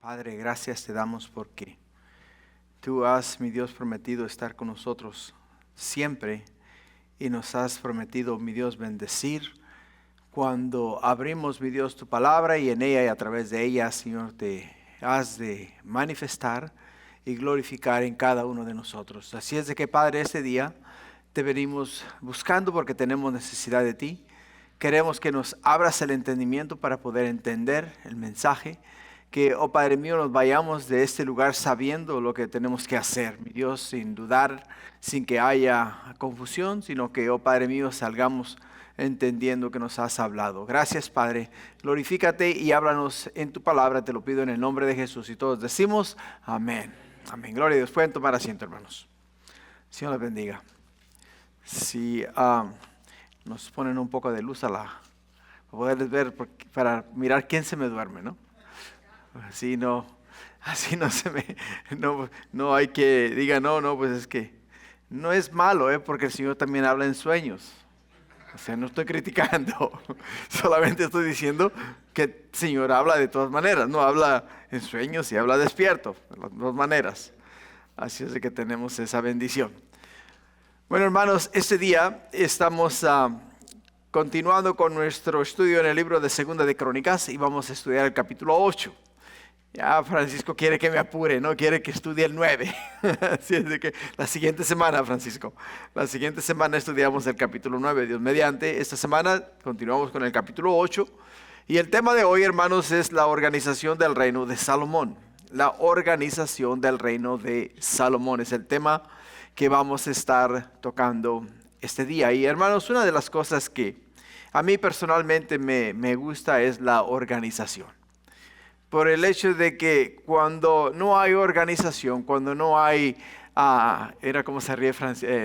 Padre, gracias te damos porque tú has, mi Dios, prometido estar con nosotros siempre y nos has prometido, mi Dios, bendecir cuando abrimos, mi Dios, tu palabra y en ella y a través de ella, Señor, te has de manifestar y glorificar en cada uno de nosotros. Así es de que, Padre, este día te venimos buscando porque tenemos necesidad de ti. Queremos que nos abras el entendimiento para poder entender el mensaje. Que, oh Padre mío, nos vayamos de este lugar sabiendo lo que tenemos que hacer, mi Dios, sin dudar, sin que haya confusión, sino que, oh Padre mío, salgamos entendiendo que nos has hablado. Gracias, Padre. Glorifícate y háblanos en tu palabra, te lo pido en el nombre de Jesús. Y todos decimos, amén. Amén. Gloria a Dios. Pueden tomar asiento, hermanos. Señor les bendiga. Si nos ponen un poco de luz para poderles ver, para mirar quién se me duerme, ¿no? Así no se me, no hay que, diga no, pues es que no es malo, porque el Señor también habla en sueños. O sea, no estoy criticando, solamente estoy diciendo que el Señor habla de todas maneras, no habla en sueños y habla despierto, de las dos maneras. Así es de que tenemos esa bendición. Bueno, hermanos, este día estamos continuando con nuestro estudio en el libro de Segunda de Crónicas y vamos a estudiar el capítulo 8. Ya Francisco quiere que me apure, no quiere que estudie el 9. Así es de que la siguiente semana, Francisco, la siguiente semana estudiamos el capítulo 9, Dios mediante. Esta semana continuamos con el capítulo 8. Y el tema de hoy, hermanos, es la organización del reino de Salomón. La organización del reino de Salomón es el tema que vamos a estar tocando este día. Y hermanos, una de las cosas que a mí personalmente me gusta es la organización. Por el hecho de que cuando no hay organización, cuando no hay, era como se ríe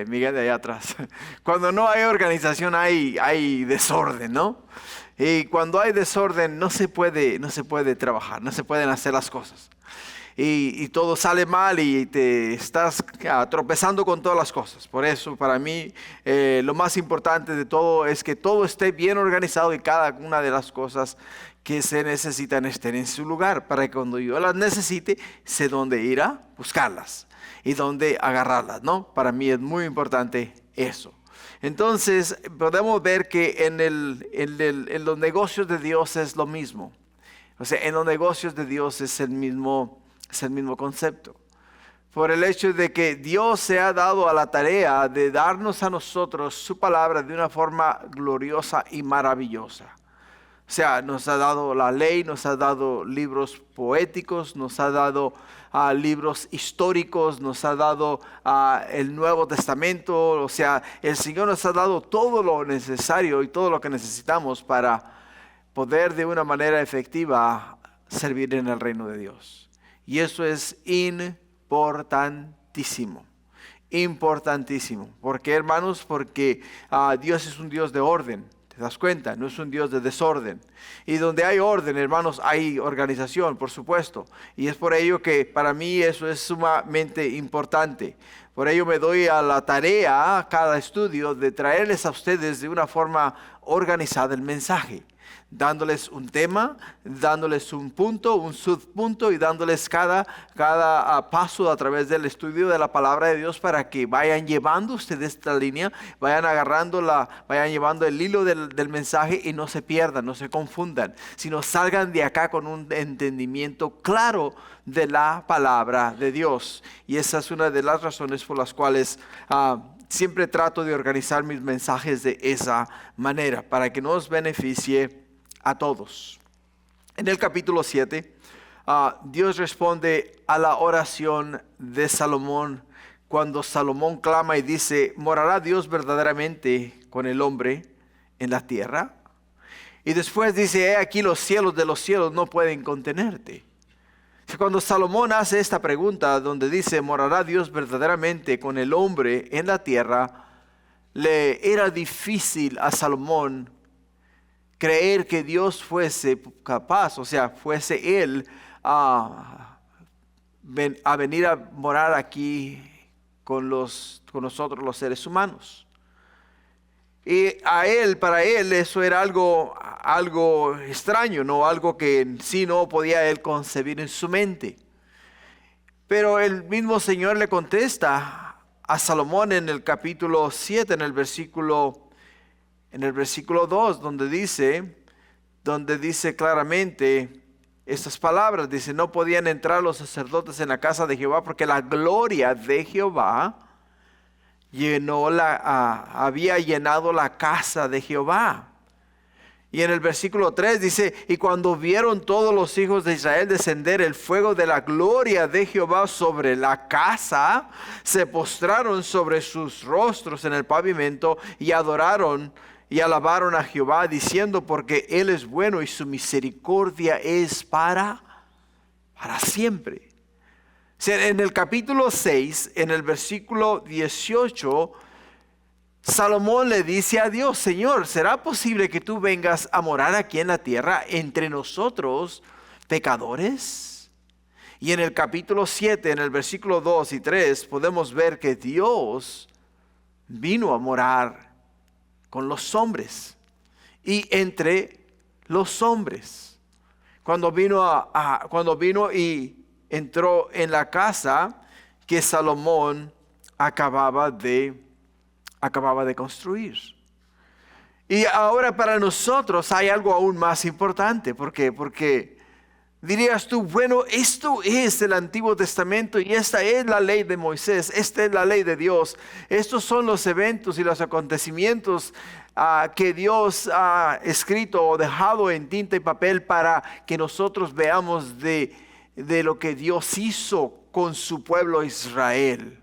Miguel de allá atrás, cuando no hay organización hay desorden, ¿no? Y cuando hay desorden no se puede trabajar, no se pueden hacer las cosas. Y todo sale mal y te estás tropezando con todas las cosas. Por eso para mí lo más importante de todo es que todo esté bien organizado y cada una de las cosas que se necesitan estén en su lugar, para que cuando yo las necesite, sé dónde ir a buscarlas y dónde agarrarlas, ¿no? Para mí es muy importante eso. Entonces, podemos ver que en los negocios de Dios es lo mismo. O sea, en los negocios de Dios es el mismo concepto. Por el hecho de que Dios se ha dado a la tarea de darnos a nosotros su palabra de una forma gloriosa y maravillosa. O sea, nos ha dado la ley, nos ha dado libros poéticos, nos ha dado libros históricos, nos ha dado el Nuevo Testamento. O sea, el Señor nos ha dado todo lo necesario y todo lo que necesitamos para poder de una manera efectiva servir en el reino de Dios. Y eso es importantísimo. Importantísimo. ¿Por qué, hermanos? Porque Dios es un Dios de orden. ¿Te das cuenta? No es un Dios de desorden. Y donde hay orden, hermanos, hay organización, por supuesto. Y es por ello que para mí eso es sumamente importante. Por ello me doy a la tarea, a cada estudio, de traerles a ustedes de una forma organizada el mensaje. Dándoles un tema, dándoles un punto, un subpunto y dándoles cada paso a través del estudio de la palabra de Dios para que vayan llevando ustedes esta línea, vayan vayan llevando el hilo del mensaje y no se pierdan, no se confundan, sino salgan de acá con un entendimiento claro de la palabra de Dios. Y esa es una de las razones por las cuales siempre trato de organizar mis mensajes de esa manera, para que nos beneficie a todos. En el capítulo 7, Dios responde a la oración de Salomón cuando Salomón clama y dice: ¿morará Dios verdaderamente con el hombre en la tierra? Y después dice: he aquí los cielos de los cielos no pueden contenerte. Cuando Salomón hace esta pregunta donde dice: ¿morará Dios verdaderamente con el hombre en la tierra? Le era difícil a Salomón creer que Dios fuese capaz, o sea, fuese Él a venir a morar aquí con nosotros los seres humanos. Y para él eso era algo extraño, ¿no? Algo que en sí no podía él concebir en su mente. Pero el mismo Señor le contesta a Salomón en el capítulo 7, en el versículo 2, donde dice claramente estas palabras. Dice, no podían entrar los sacerdotes en la casa de Jehová porque la gloria de Jehová había llenado la casa de Jehová. Y en el versículo 3 dice, y cuando vieron todos los hijos de Israel descender el fuego de la gloria de Jehová sobre la casa, se postraron sobre sus rostros en el pavimento y adoraron y alabaron a Jehová, diciendo, porque Él es bueno y su misericordia es para siempre. En el capítulo 6, en el versículo 18, Salomón le dice a Dios, Señor, ¿será posible que tú vengas a morar aquí en la tierra entre nosotros, pecadores? Y en el capítulo 7, en el versículo 2 y 3, podemos ver que Dios vino a morar con los hombres y entre los hombres. Cuando vino y entró en la casa que Salomón acababa de construir. Y ahora para nosotros hay algo aún más importante. ¿Por qué? Porque dirías tú, bueno, esto es el Antiguo Testamento y esta es la ley de Moisés, esta es la ley de Dios. Estos son los eventos y los acontecimientos que Dios ha escrito o dejado en tinta y papel para que nosotros veamos de lo que Dios hizo con su pueblo Israel.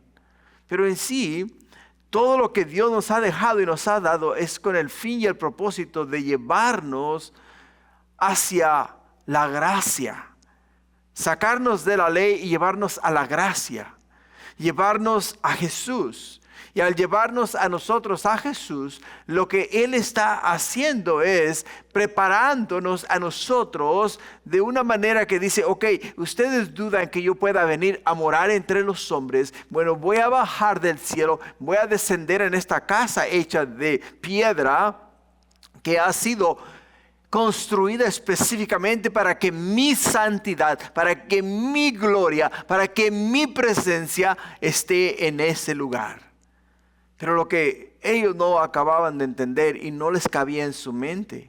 Pero en sí, todo lo que Dios nos ha dejado y nos ha dado es con el fin y el propósito de llevarnos hacia la gracia, sacarnos de la ley y llevarnos a la gracia, llevarnos a Jesús. Y al llevarnos a nosotros a Jesús, lo que Él está haciendo es preparándonos a nosotros de una manera que dice, ok, ustedes dudan que yo pueda venir a morar entre los hombres. Bueno, voy a bajar del cielo, voy a descender en esta casa hecha de piedra que ha sido construida específicamente para que mi santidad, para que mi gloria, para que mi presencia esté en ese lugar. Pero lo que ellos no acababan de entender y no les cabía en su mente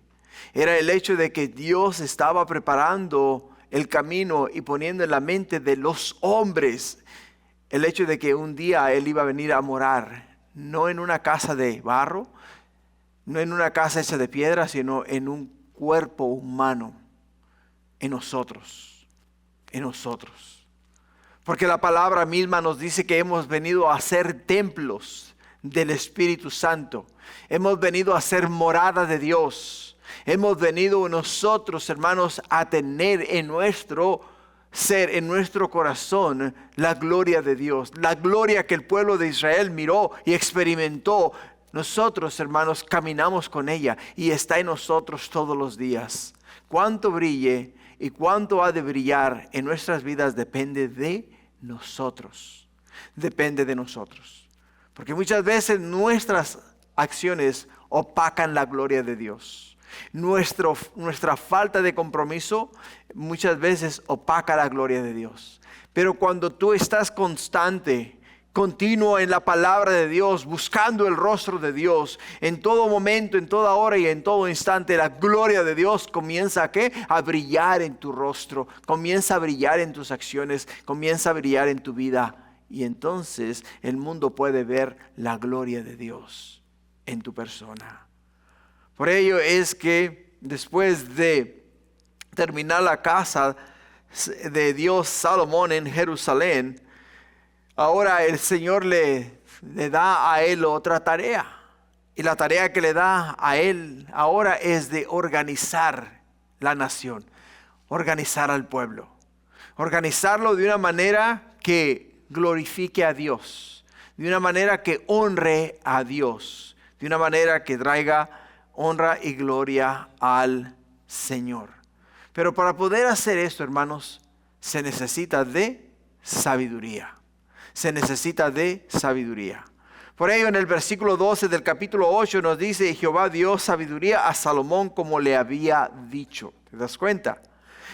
era el hecho de que Dios estaba preparando el camino y poniendo en la mente de los hombres el hecho de que un día Él iba a venir a morar, no en una casa de barro, no en una casa hecha de piedra, sino en un cuerpo humano, en nosotros. Porque la palabra misma nos dice que hemos venido a ser templos del Espíritu Santo. Hemos venido a ser morada de Dios. Hemos venido nosotros, hermanos, a tener en nuestro ser, en nuestro corazón, la gloria de Dios. La gloria que el pueblo de Israel miró y experimentó. Nosotros, hermanos, caminamos con ella y está en nosotros todos los días. Cuánto brille y cuánto ha de brillar en nuestras vidas depende de nosotros. Depende de nosotros. Porque muchas veces nuestras acciones opacan la gloria de Dios. Nuestra falta de compromiso muchas veces opaca la gloria de Dios. Pero cuando tú estás constante, continuo en la palabra de Dios, buscando el rostro de Dios, en todo momento, en toda hora y en todo instante, la gloria de Dios comienza a brillar en tu rostro, comienza a brillar en tus acciones, comienza a brillar en tu vida. Y entonces el mundo puede ver la gloria de Dios en tu persona. Por ello es que después de terminar la casa de Dios Salomón en Jerusalén, ahora el Señor le da a él otra tarea. Y la tarea que le da a él ahora es de organizar la nación, organizar al pueblo. Organizarlo de una manera que glorifique a Dios, de una manera que honre a Dios, de una manera que traiga honra y gloria al Señor. Pero para poder hacer esto, hermanos, se necesita de sabiduría. Se necesita de sabiduría. Por ello en el versículo 12 del capítulo 8 nos dice: y Jehová dio sabiduría a Salomón como le había dicho. ¿Te das cuenta?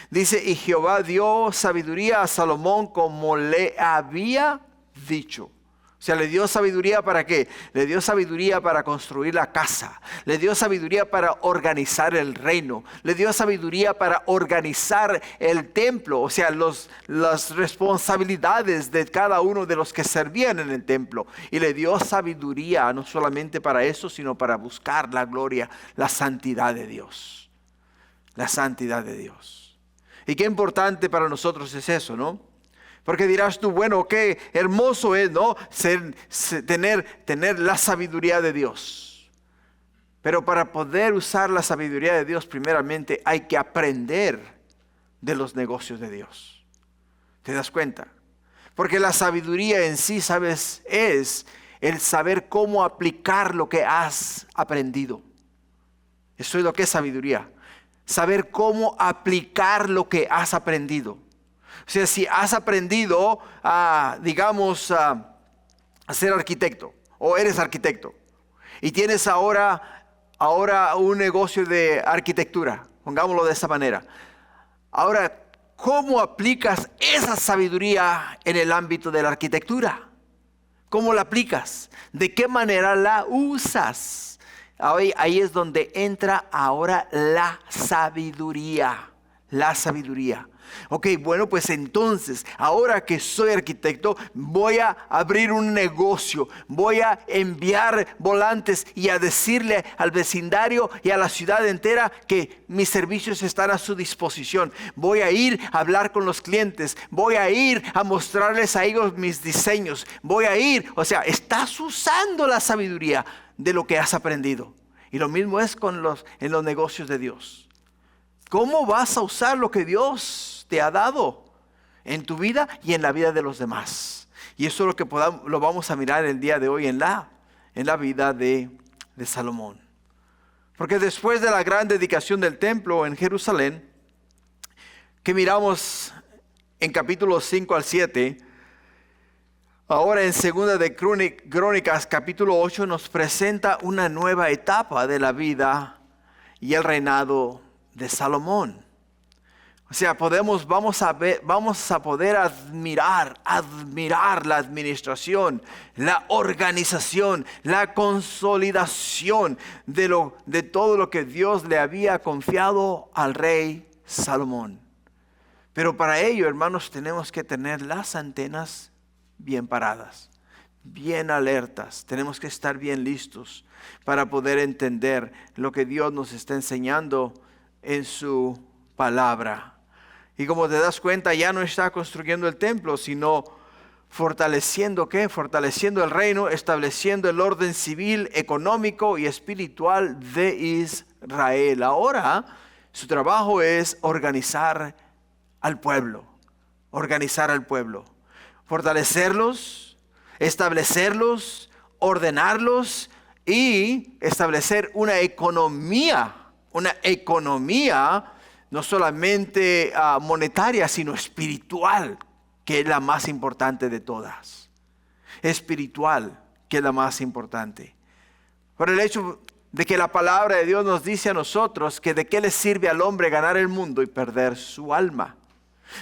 Dice: y Jehová dio sabiduría a Salomón como le había dicho. O sea, le dio sabiduría ¿para qué? Le dio sabiduría para construir la casa. Le dio sabiduría para organizar el reino. Le dio sabiduría para organizar el templo. O sea, las responsabilidades de cada uno de los que servían en el templo. Y le dio sabiduría no solamente para eso, sino para buscar la gloria, la santidad de Dios. La santidad de Dios. Y qué importante para nosotros es eso, ¿no? Porque dirás tú, bueno, qué hermoso es, ¿no? Tener la sabiduría de Dios. Pero para poder usar la sabiduría de Dios, primeramente hay que aprender de los negocios de Dios. ¿Te das cuenta? Porque la sabiduría en sí, ¿sabes? Es el saber cómo aplicar lo que has aprendido. Eso es lo que es sabiduría. Saber cómo aplicar lo que has aprendido. O sea, si has aprendido a ser arquitecto, o eres arquitecto, y tienes ahora un negocio de arquitectura, pongámoslo de esa manera. Ahora, ¿cómo aplicas esa sabiduría en el ámbito de la arquitectura? ¿Cómo la aplicas? ¿De qué manera la usas? Ahí es donde entra ahora la sabiduría. La sabiduría. Ok, bueno, pues entonces, ahora que soy arquitecto, voy a abrir un negocio, voy a enviar volantes y a decirle al vecindario y a la ciudad entera que mis servicios están a su disposición. Voy a ir a hablar con los clientes, voy a ir a mostrarles a ellos mis diseños, voy a ir, o sea, estás usando la sabiduría de lo que has aprendido. Y lo mismo es en los negocios de Dios. ¿Cómo vas a usar lo que Dios te ha dado en tu vida y en la vida de los demás? Y eso es lo que lo vamos a mirar el día de hoy en la vida de Salomón. Porque después de la gran dedicación del templo en Jerusalén, que miramos en capítulos 5 al 7, ahora en segunda de Crónicas capítulo 8 nos presenta una nueva etapa de la vida y el reinado de Salomón. O sea, vamos a poder admirar la administración, la organización, la consolidación de todo lo que Dios le había confiado al rey Salomón. Pero para ello, hermanos, tenemos que tener las antenas bien paradas, bien alertas. Tenemos que estar bien listos para poder entender lo que Dios nos está enseñando en su palabra. Y como te das cuenta, ya no está construyendo el templo, sino fortaleciendo el reino, estableciendo el orden civil, económico y espiritual de Israel. Ahora su trabajo es organizar al pueblo, fortalecerlos, establecerlos, ordenarlos y establecer una economía no solamente monetaria, sino espiritual, que es la más importante de todas. Espiritual, que es la más importante. Por el hecho de que la palabra de Dios nos dice a nosotros que de qué le sirve al hombre ganar el mundo y perder su alma.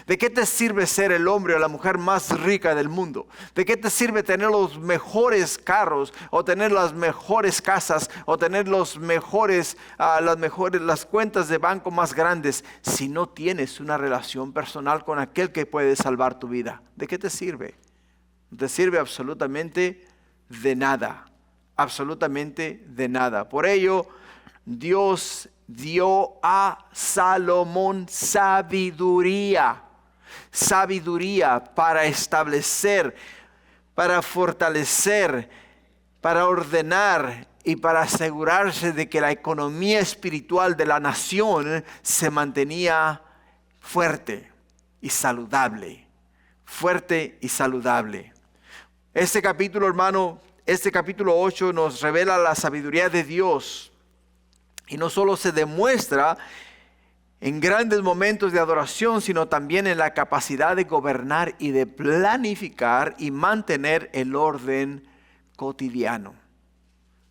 ¿De qué te sirve ser el hombre o la mujer más rica del mundo? ¿De qué te sirve tener los mejores carros o tener las mejores casas o tener las cuentas de banco más grandes si no tienes una relación personal con aquel que puede salvar tu vida? ¿De qué te sirve? No te sirve absolutamente de nada. Absolutamente de nada. Por ello, Dios dio a Salomón sabiduría para establecer, para fortalecer, para ordenar y para asegurarse de que la economía espiritual de la nación se mantenía fuerte y saludable. Este capítulo, hermano, este capítulo 8 nos revela la sabiduría de Dios. Y no solo se demuestra en grandes momentos de adoración, sino también en la capacidad de gobernar y de planificar y mantener el orden cotidiano.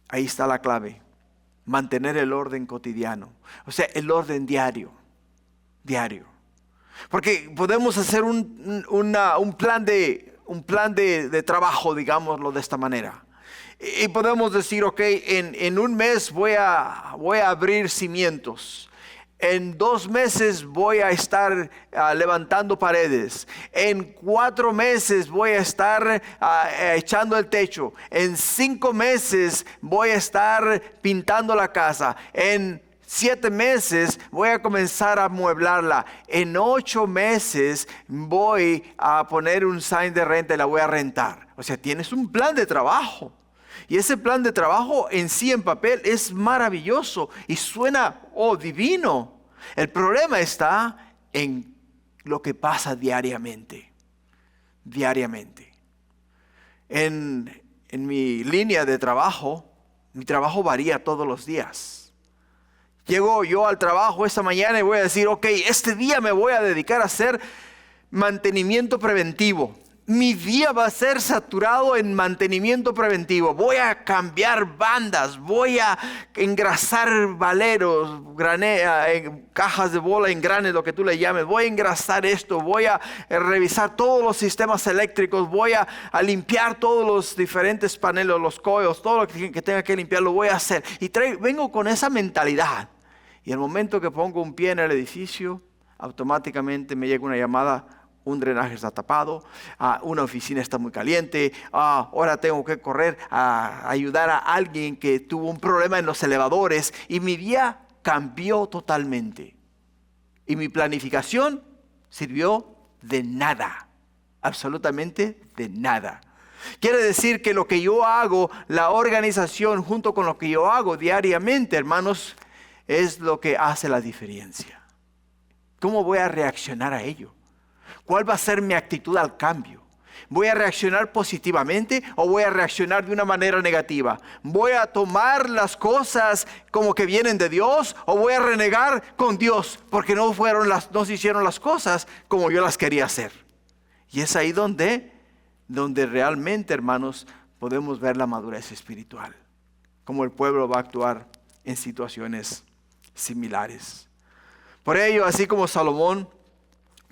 Ahí está la clave. Mantener el orden cotidiano. O sea, el orden diario. Porque podemos hacer un plan de trabajo, digámoslo de esta manera. Y podemos decir, ok, en un mes voy a abrir cimientos. En 2 meses voy a estar levantando paredes. En 4 meses voy a estar echando el techo. En 5 meses voy a estar pintando la casa. En 7 meses voy a comenzar a amueblarla. En 8 meses voy a poner un sign de renta y la voy a rentar. O sea, tienes un plan de trabajo. Y ese plan de trabajo en sí, en papel, es maravilloso y suena divino. El problema está en lo que pasa diariamente. En mi línea de trabajo, mi trabajo varía todos los días. Llego yo al trabajo esta mañana y voy a decir, ok, este día me voy a dedicar a hacer mantenimiento preventivo. Mi día va a ser saturado en mantenimiento preventivo. Voy a cambiar bandas, voy a engrasar valeros, cajas de bola, engranes, lo que tú le llames. Voy a engrasar esto, voy a revisar todos los sistemas eléctricos, voy a limpiar todos los diferentes paneles, los coils, todo lo que tenga que limpiar, lo voy a hacer. Y vengo con esa mentalidad. Y el momento que pongo un pie en el edificio, automáticamente me llega una llamada. Un drenaje está tapado, una oficina está muy caliente, ahora tengo que correr a ayudar a alguien que tuvo un problema en los elevadores y mi día cambió totalmente. Y mi planificación sirvió de nada, absolutamente de nada. Quiere decir que lo que yo hago, la organización junto con lo que yo hago diariamente, hermanos, es lo que hace la diferencia. ¿Cómo voy a reaccionar a ello? ¿Cuál va a ser mi actitud al cambio? ¿Voy a reaccionar positivamente o voy a reaccionar de una manera negativa? ¿Voy a tomar las cosas como que vienen de Dios o voy a renegar con Dios porque no se hicieron las cosas como yo las quería hacer? Y es ahí donde realmente, hermanos, podemos ver la madurez espiritual. Cómo el pueblo va a actuar en situaciones similares. Por ello, así como Salomón,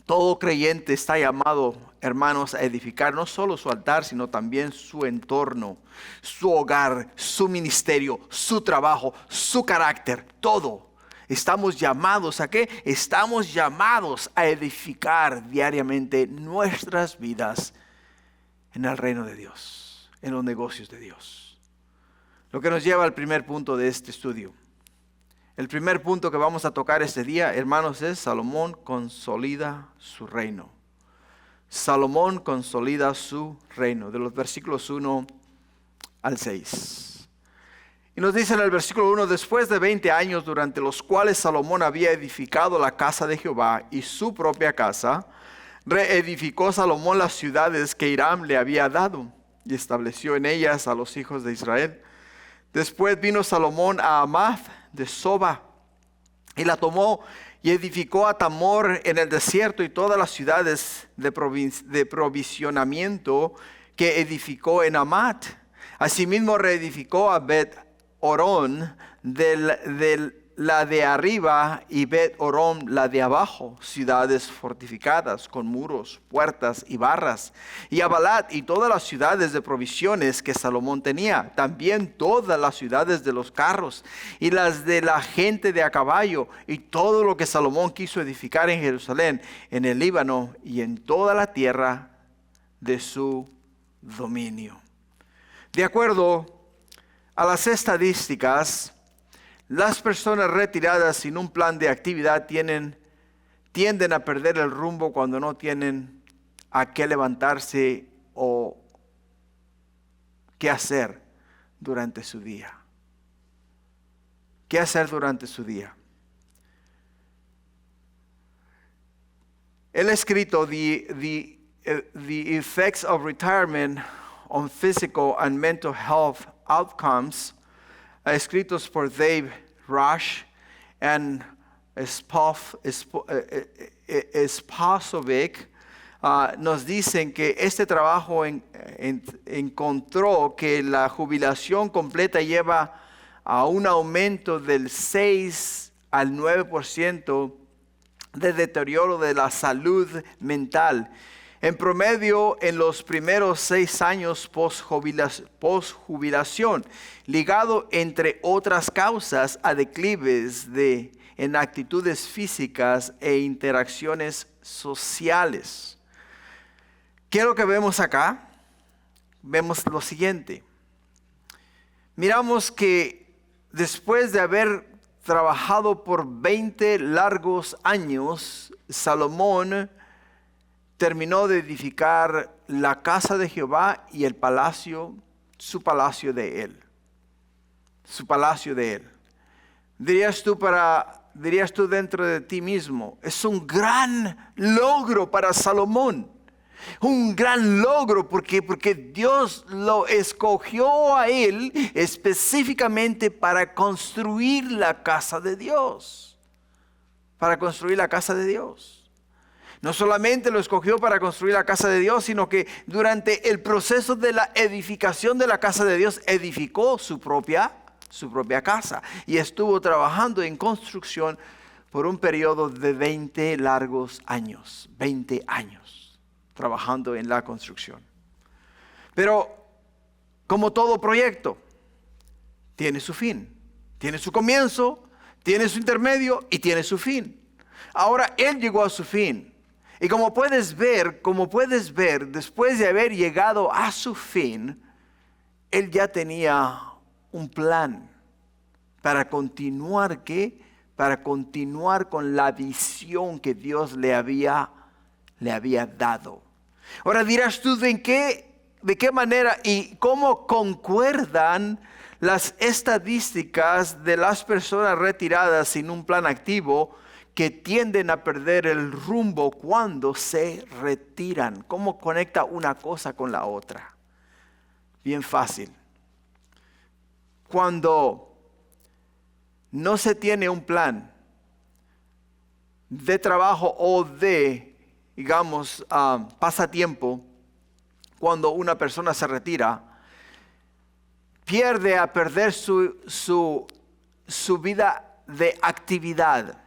todo creyente está llamado, hermanos, a edificar no solo su altar, sino también su entorno, su hogar, su ministerio, su trabajo, su carácter, todo. Estamos llamados ¿a qué? Estamos llamados a edificar diariamente nuestras vidas en el reino de Dios, en los negocios de Dios. Lo que nos lleva al primer punto de este estudio. El primer punto que vamos a tocar este día, hermanos, es Salomón consolida su reino. Salomón consolida su reino, de los versículos 1 al 6. Y nos dice en el versículo 1, después de 20 años durante los cuales Salomón había edificado la casa de Jehová y su propia casa, reedificó Salomón las ciudades que Hiram le había dado y estableció en ellas a los hijos de Israel. Después vino Salomón a Hamath de Soba y la tomó y edificó a Tamor en el desierto y todas las ciudades de provisionamiento que edificó en Hamat. Asimismo reedificó a Bet-Orón la de arriba y Bet-Orón la de abajo, ciudades fortificadas con muros, puertas y barras, y a Balat y todas las ciudades de provisiones que Salomón tenía, también todas las ciudades de los carros y las de la gente de a caballo, y todo lo que Salomón quiso edificar en Jerusalén, en el Líbano y en toda la tierra de su dominio. De acuerdo a las estadísticas, las personas retiradas sin un plan de actividad tienden a perder el rumbo cuando no tienen a qué levantarse o qué hacer durante su día. ¿Qué hacer durante su día? Él ha escrito the effects of retirement on physical and mental health outcomes, escritos por Dave Rush and Spasovic, nos dicen que este trabajo encontró que la jubilación completa lleva a un aumento del 6 al 9% de deterioro de la salud mental. En promedio, en los primeros 6 años post-jubilación, ligado entre otras causas a declives en actitudes físicas e interacciones sociales. ¿Qué es lo que vemos acá? Vemos lo siguiente. Miramos que después de haber trabajado por 20 largos años, Salomón terminó de edificar la casa de Jehová y el palacio, su palacio de él. Su palacio de él. Dirías tú dentro de ti mismo, es un gran logro para Salomón. Un gran logro porque Dios lo escogió a él específicamente para construir la casa de Dios. Para construir la casa de Dios. No solamente lo escogió para construir la casa de Dios, sino que durante el proceso de la edificación de la casa de Dios, edificó su propia casa. Y estuvo trabajando en construcción por un periodo de 20 largos años. 20 años. Trabajando en la construcción. Pero como todo proyecto, tiene su fin, tiene su comienzo, tiene su intermedio y tiene su fin. Ahora él llegó a su fin. Y como puedes ver, después de haber llegado a su fin, él ya tenía un plan para continuar, ¿qué? Para continuar con la visión que Dios le había dado. Ahora dirás tú, ¿de qué manera y cómo concuerdan las estadísticas de las personas retiradas sin un plan activo que tienden a perder el rumbo cuando se retiran? ¿Cómo conecta una cosa con la otra? Bien fácil. Cuando no se tiene un plan de trabajo o digamos, pasatiempo, cuando una persona se retira, pierde a perder su vida de actividad.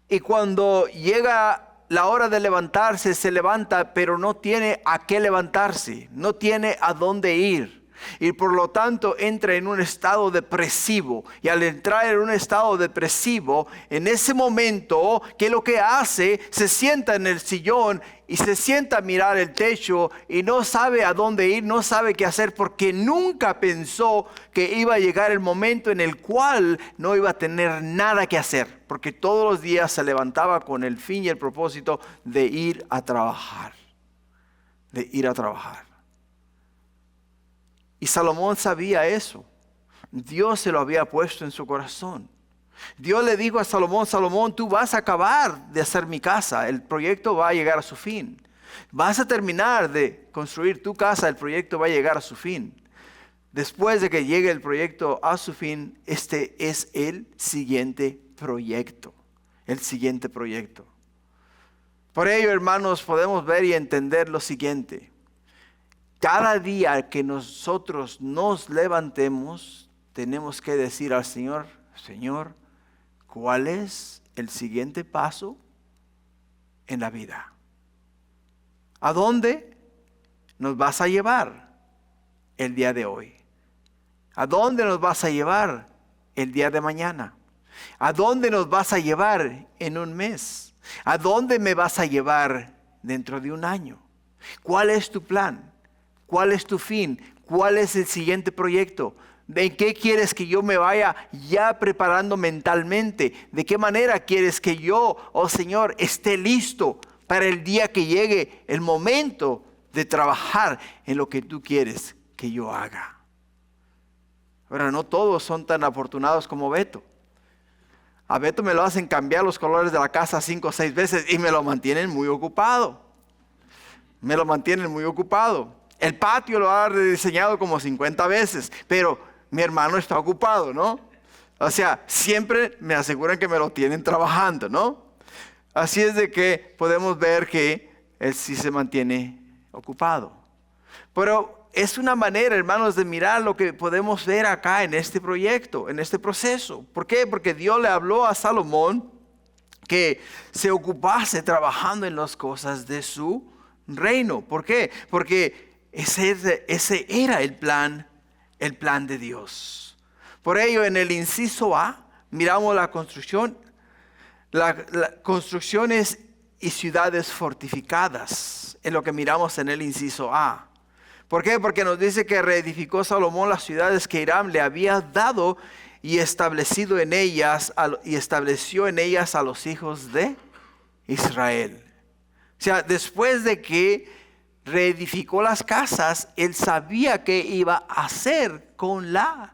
Y cuando llega la hora de levantarse, se levanta, pero no tiene a qué levantarse, no tiene a dónde ir. Y por lo tanto entra en un estado depresivo. Y al entrar en un estado depresivo, en ese momento, ¿qué es lo que hace? Se sienta en el sillón y se sienta a mirar el techo y no sabe a dónde ir, no sabe qué hacer, porque nunca pensó que iba a llegar el momento en el cual no iba a tener nada que hacer, porque todos los días se levantaba con el fin y el propósito de ir a trabajar. Y Salomón sabía eso. Dios se lo había puesto en su corazón. Dios le dijo a Salomón: Salomón, tú vas a acabar de hacer mi casa. El proyecto va a llegar a su fin. Vas a terminar de construir tu casa. El proyecto va a llegar a su fin. Después de que llegue el proyecto a su fin, este es el siguiente proyecto. El siguiente proyecto. Por ello, hermanos, podemos ver y entender lo siguiente. Cada día que nosotros nos levantemos, tenemos que decir al Señor: Señor, ¿cuál es el siguiente paso en la vida? ¿A dónde nos vas a llevar el día de hoy? ¿A dónde nos vas a llevar el día de mañana? ¿A dónde nos vas a llevar en un mes? ¿A dónde me vas a llevar dentro de un año? ¿Cuál es tu plan? ¿Cuál es tu fin? ¿Cuál es el siguiente proyecto? ¿En qué quieres que yo me vaya ya preparando mentalmente? ¿De qué manera quieres que yo, oh Señor, esté listo para el día que llegue el momento de trabajar en lo que tú quieres que yo haga? Ahora, no todos son tan afortunados como Beto. A Beto me lo hacen cambiar los colores de la casa 5 o 6 veces y me lo mantienen muy ocupado. El patio lo ha rediseñado como 50 veces, pero mi hermano está ocupado, ¿no? O sea, siempre me aseguran que me lo tienen trabajando, ¿no? Así es de que podemos ver que él sí se mantiene ocupado. Pero es una manera, hermanos, de mirar lo que podemos ver acá en este proyecto, en este proceso. ¿Por qué? Porque Dios le habló a Salomón que se ocupase trabajando en las cosas de su reino. ¿Por qué? Porque ese era el plan de Dios. Por ello, en el inciso A, miramos la construcción, las construcciones y ciudades fortificadas, es lo que miramos en el inciso A. ¿Por qué? Porque nos dice que reedificó Salomón las ciudades que Hiram le había dado y estableció en ellas a los hijos de Israel. O sea, después de que reedificó las casas, él sabía qué iba a hacer con las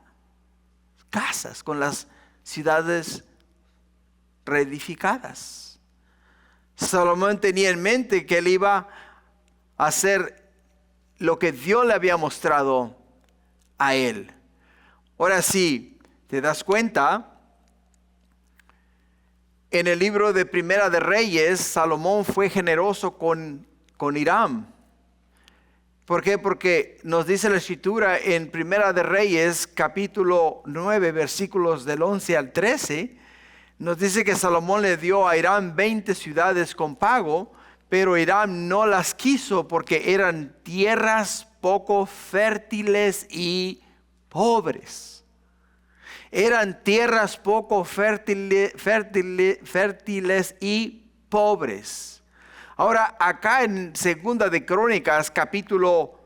casas, con las ciudades reedificadas. Salomón tenía en mente que él iba a hacer lo que Dios le había mostrado a él. Ahora sí, te das cuenta, en el libro de Primera de Reyes, Salomón fue generoso con Hiram. ¿Por qué? Porque nos dice la Escritura en Primera de Reyes, capítulo 9, versículos del 11 al 13, nos dice que Salomón le dio a Hiram 20 ciudades con pago, pero Hiram no las quiso porque eran tierras poco fértiles y pobres. Eran tierras poco fértiles y pobres. Ahora, acá en Segunda de Crónicas, capítulo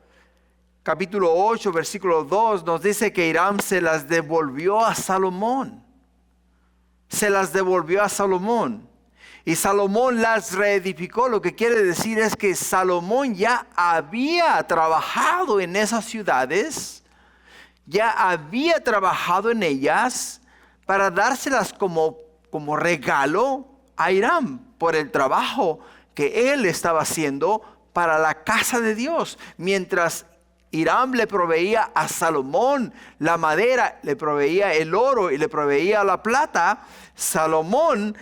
8, versículo 2, nos dice que Hiram se las devolvió a Salomón. Se las devolvió a Salomón. Y Salomón las reedificó. Lo que quiere decir es que Salomón ya había trabajado en esas ciudades, ya había trabajado en ellas para dárselas como regalo a Hiram por el trabajo que él estaba haciendo para la casa de Dios. Mientras Hiram le proveía a Salomón la madera, le proveía el oro y le proveía la plata, Salomón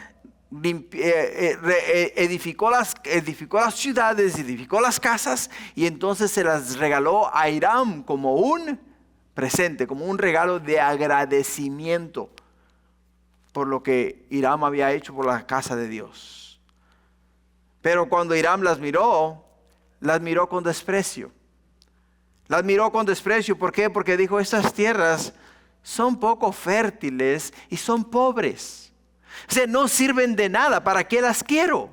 edificó las ciudades, edificó las casas y entonces se las regaló a Hiram como un presente, como un regalo de agradecimiento por lo que Hiram había hecho por la casa de Dios. Pero cuando Hiram las miró con desprecio. Las miró con desprecio. ¿Por qué? Porque dijo, estas tierras son poco fértiles y son pobres. O sea, no sirven de nada. ¿Para qué las quiero?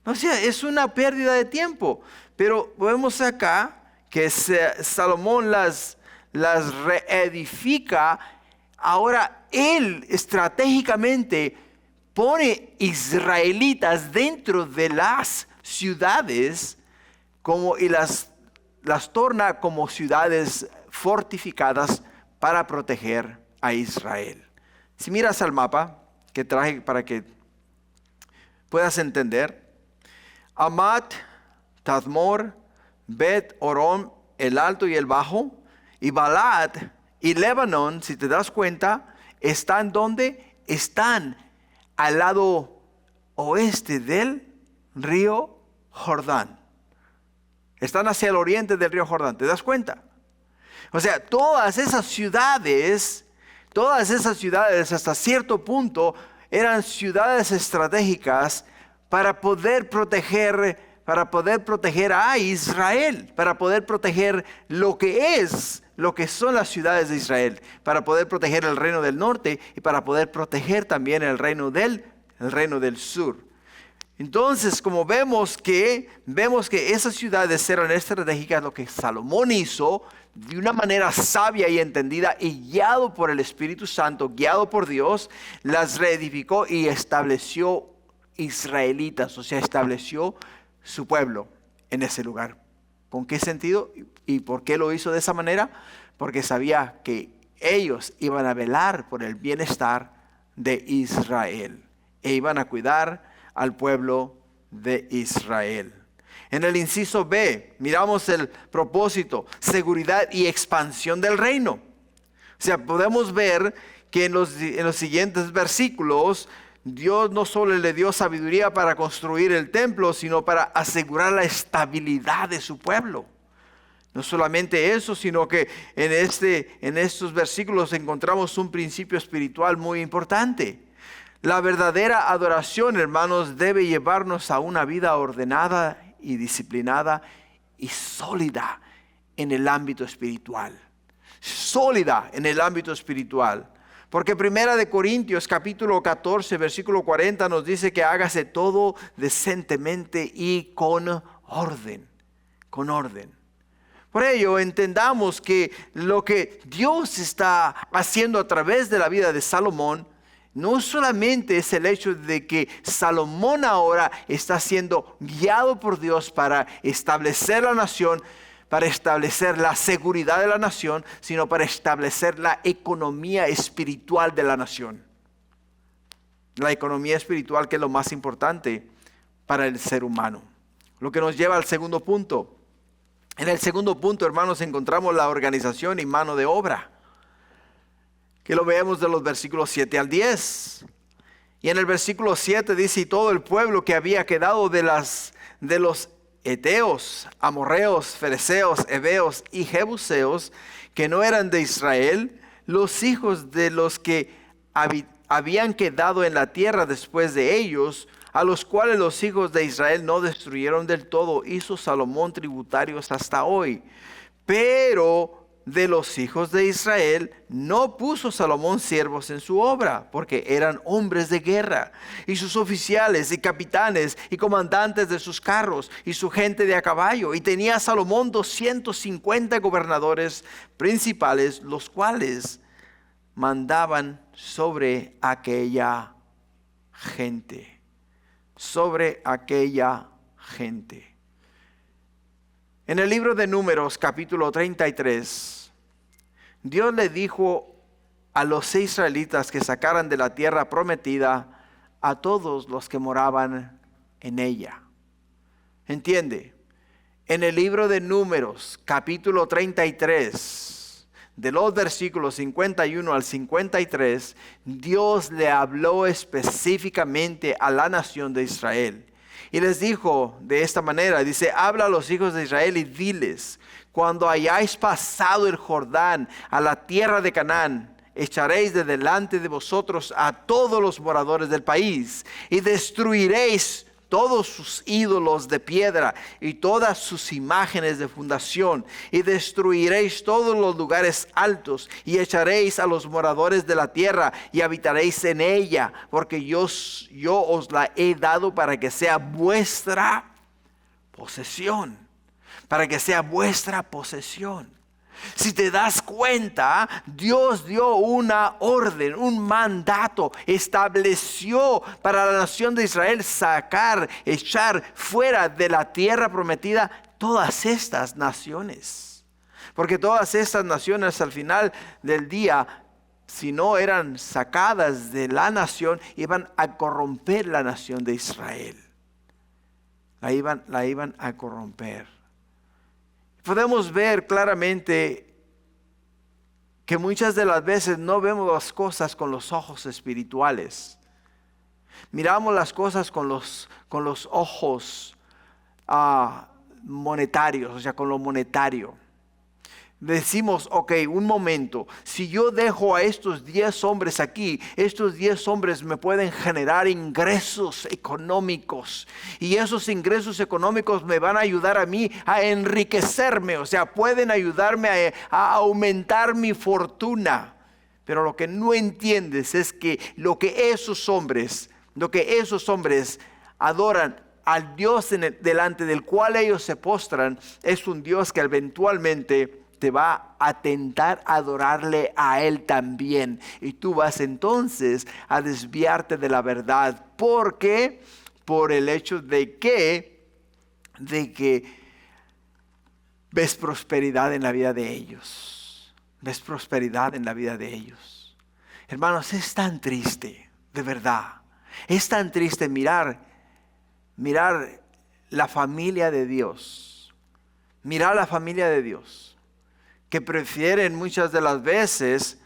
O sea, es una pérdida de tiempo. Pero vemos acá que Salomón las reedifica. Ahora él estratégicamente pone israelitas dentro de las ciudades y las torna como ciudades fortificadas para proteger a Israel. Si miras al mapa que traje para que puedas entender, Amat, Tadmor, Bet Horon, el alto y el bajo, y Balad y Lebanon, si te das cuenta, están donde están al lado oeste del río Jordán. Están hacia el oriente del río Jordán, ¿te das cuenta? O sea, todas esas ciudades hasta cierto punto eran ciudades estratégicas para poder proteger a Israel, para poder proteger lo que son las ciudades de Israel, para poder proteger el reino del norte y para poder proteger también el reino del sur. Entonces, como vemos que esas ciudades eran estratégicas, lo que Salomón hizo de una manera sabia y entendida y guiado por el Espíritu Santo, guiado por Dios, las reedificó y estableció israelitas, o sea, estableció su pueblo en ese lugar. ¿Con qué sentido? ¿Y por qué lo hizo de esa manera? Porque sabía que ellos iban a velar por el bienestar de Israel e iban a cuidar al pueblo de Israel. En el inciso B, miramos el propósito, seguridad y expansión del reino. O sea, podemos ver que en los siguientes versículos Dios no solo le dio sabiduría para construir el templo, sino para asegurar la estabilidad de su pueblo. No solamente eso, sino que en estos versículos encontramos un principio espiritual muy importante. La verdadera adoración, hermanos, debe llevarnos a una vida ordenada y disciplinada y sólida en el ámbito espiritual. Sólida en el ámbito espiritual. Porque 1 Corintios capítulo 14, versículo 40 nos dice que hágase todo decentemente y con orden. Con orden. Por ello, entendamos que lo que Dios está haciendo a través de la vida de Salomón, no solamente es el hecho de que Salomón ahora está siendo guiado por Dios para establecer la nación, para establecer la seguridad de la nación, sino para establecer la economía espiritual de la nación. La economía espiritual, que es lo más importante para el ser humano. Lo que nos lleva al segundo punto. En el segundo punto, hermanos, encontramos la organización y mano de obra, que lo vemos de los versículos 7 al 10. Y en el versículo 7 dice: y todo el pueblo que había quedado de los heteos, amorreos, fereceos, heveos y jebuseos, que no eran de Israel, los hijos de los que habían quedado en la tierra después de ellos, a los cuales los hijos de Israel no destruyeron del todo, hizo Salomón tributarios hasta hoy. Pero de los hijos de Israel no puso Salomón siervos en su obra, porque eran hombres de guerra, y sus oficiales y capitanes y comandantes de sus carros y su gente de a caballo. Y tenía Salomón 250 gobernadores principales, los cuales mandaban sobre aquella gente. Sobre aquella gente. En el libro de Números, capítulo 33, Dios le dijo a los israelitas que sacaran de la tierra prometida a todos los que moraban en ella. ¿Entiende? En el libro de Números, capítulo 33, de los versículos 51 al 53, Dios le habló específicamente a la nación de Israel. Y les dijo de esta manera, dice: habla a los hijos de Israel y diles: cuando hayáis pasado el Jordán a la tierra de Canaán, echaréis de delante de vosotros a todos los moradores del país y destruiréis todos sus ídolos de piedra y todas sus imágenes de fundación, y destruiréis todos los lugares altos, y echaréis a los moradores de la tierra y habitaréis en ella, porque yo os la he dado para que sea vuestra posesión. Para que sea vuestra posesión. Si te das cuenta, Dios dio una orden, un mandato, estableció para la nación de Israel echar fuera de la tierra prometida todas estas naciones. Porque todas estas naciones al final del día, si no eran sacadas de la nación, iban a corromper la nación de Israel. La iban a corromper. Podemos ver claramente que muchas de las veces no vemos las cosas con los ojos espirituales. Miramos las cosas con los ojos monetarios, o sea, con lo monetario. Decimos: ok, un momento, si yo dejo a estos 10 hombres aquí, estos 10 hombres me pueden generar ingresos económicos, y esos ingresos económicos me van a ayudar a mí a enriquecerme, o sea, pueden ayudarme a aumentar mi fortuna. Pero lo que no entiendes es que lo que esos hombres adoran al Dios delante del cual ellos se postran, es un Dios que eventualmente te va a tentar a adorarle a Él también. Y tú vas entonces a desviarte de la verdad. ¿Por qué? Por el hecho de que ves prosperidad en la vida de ellos. Ves prosperidad en la vida de ellos. Hermanos, es tan triste, de verdad. Es tan triste mirar la familia de Dios. Mirar la familia de Dios. Que prefieren muchas de las veces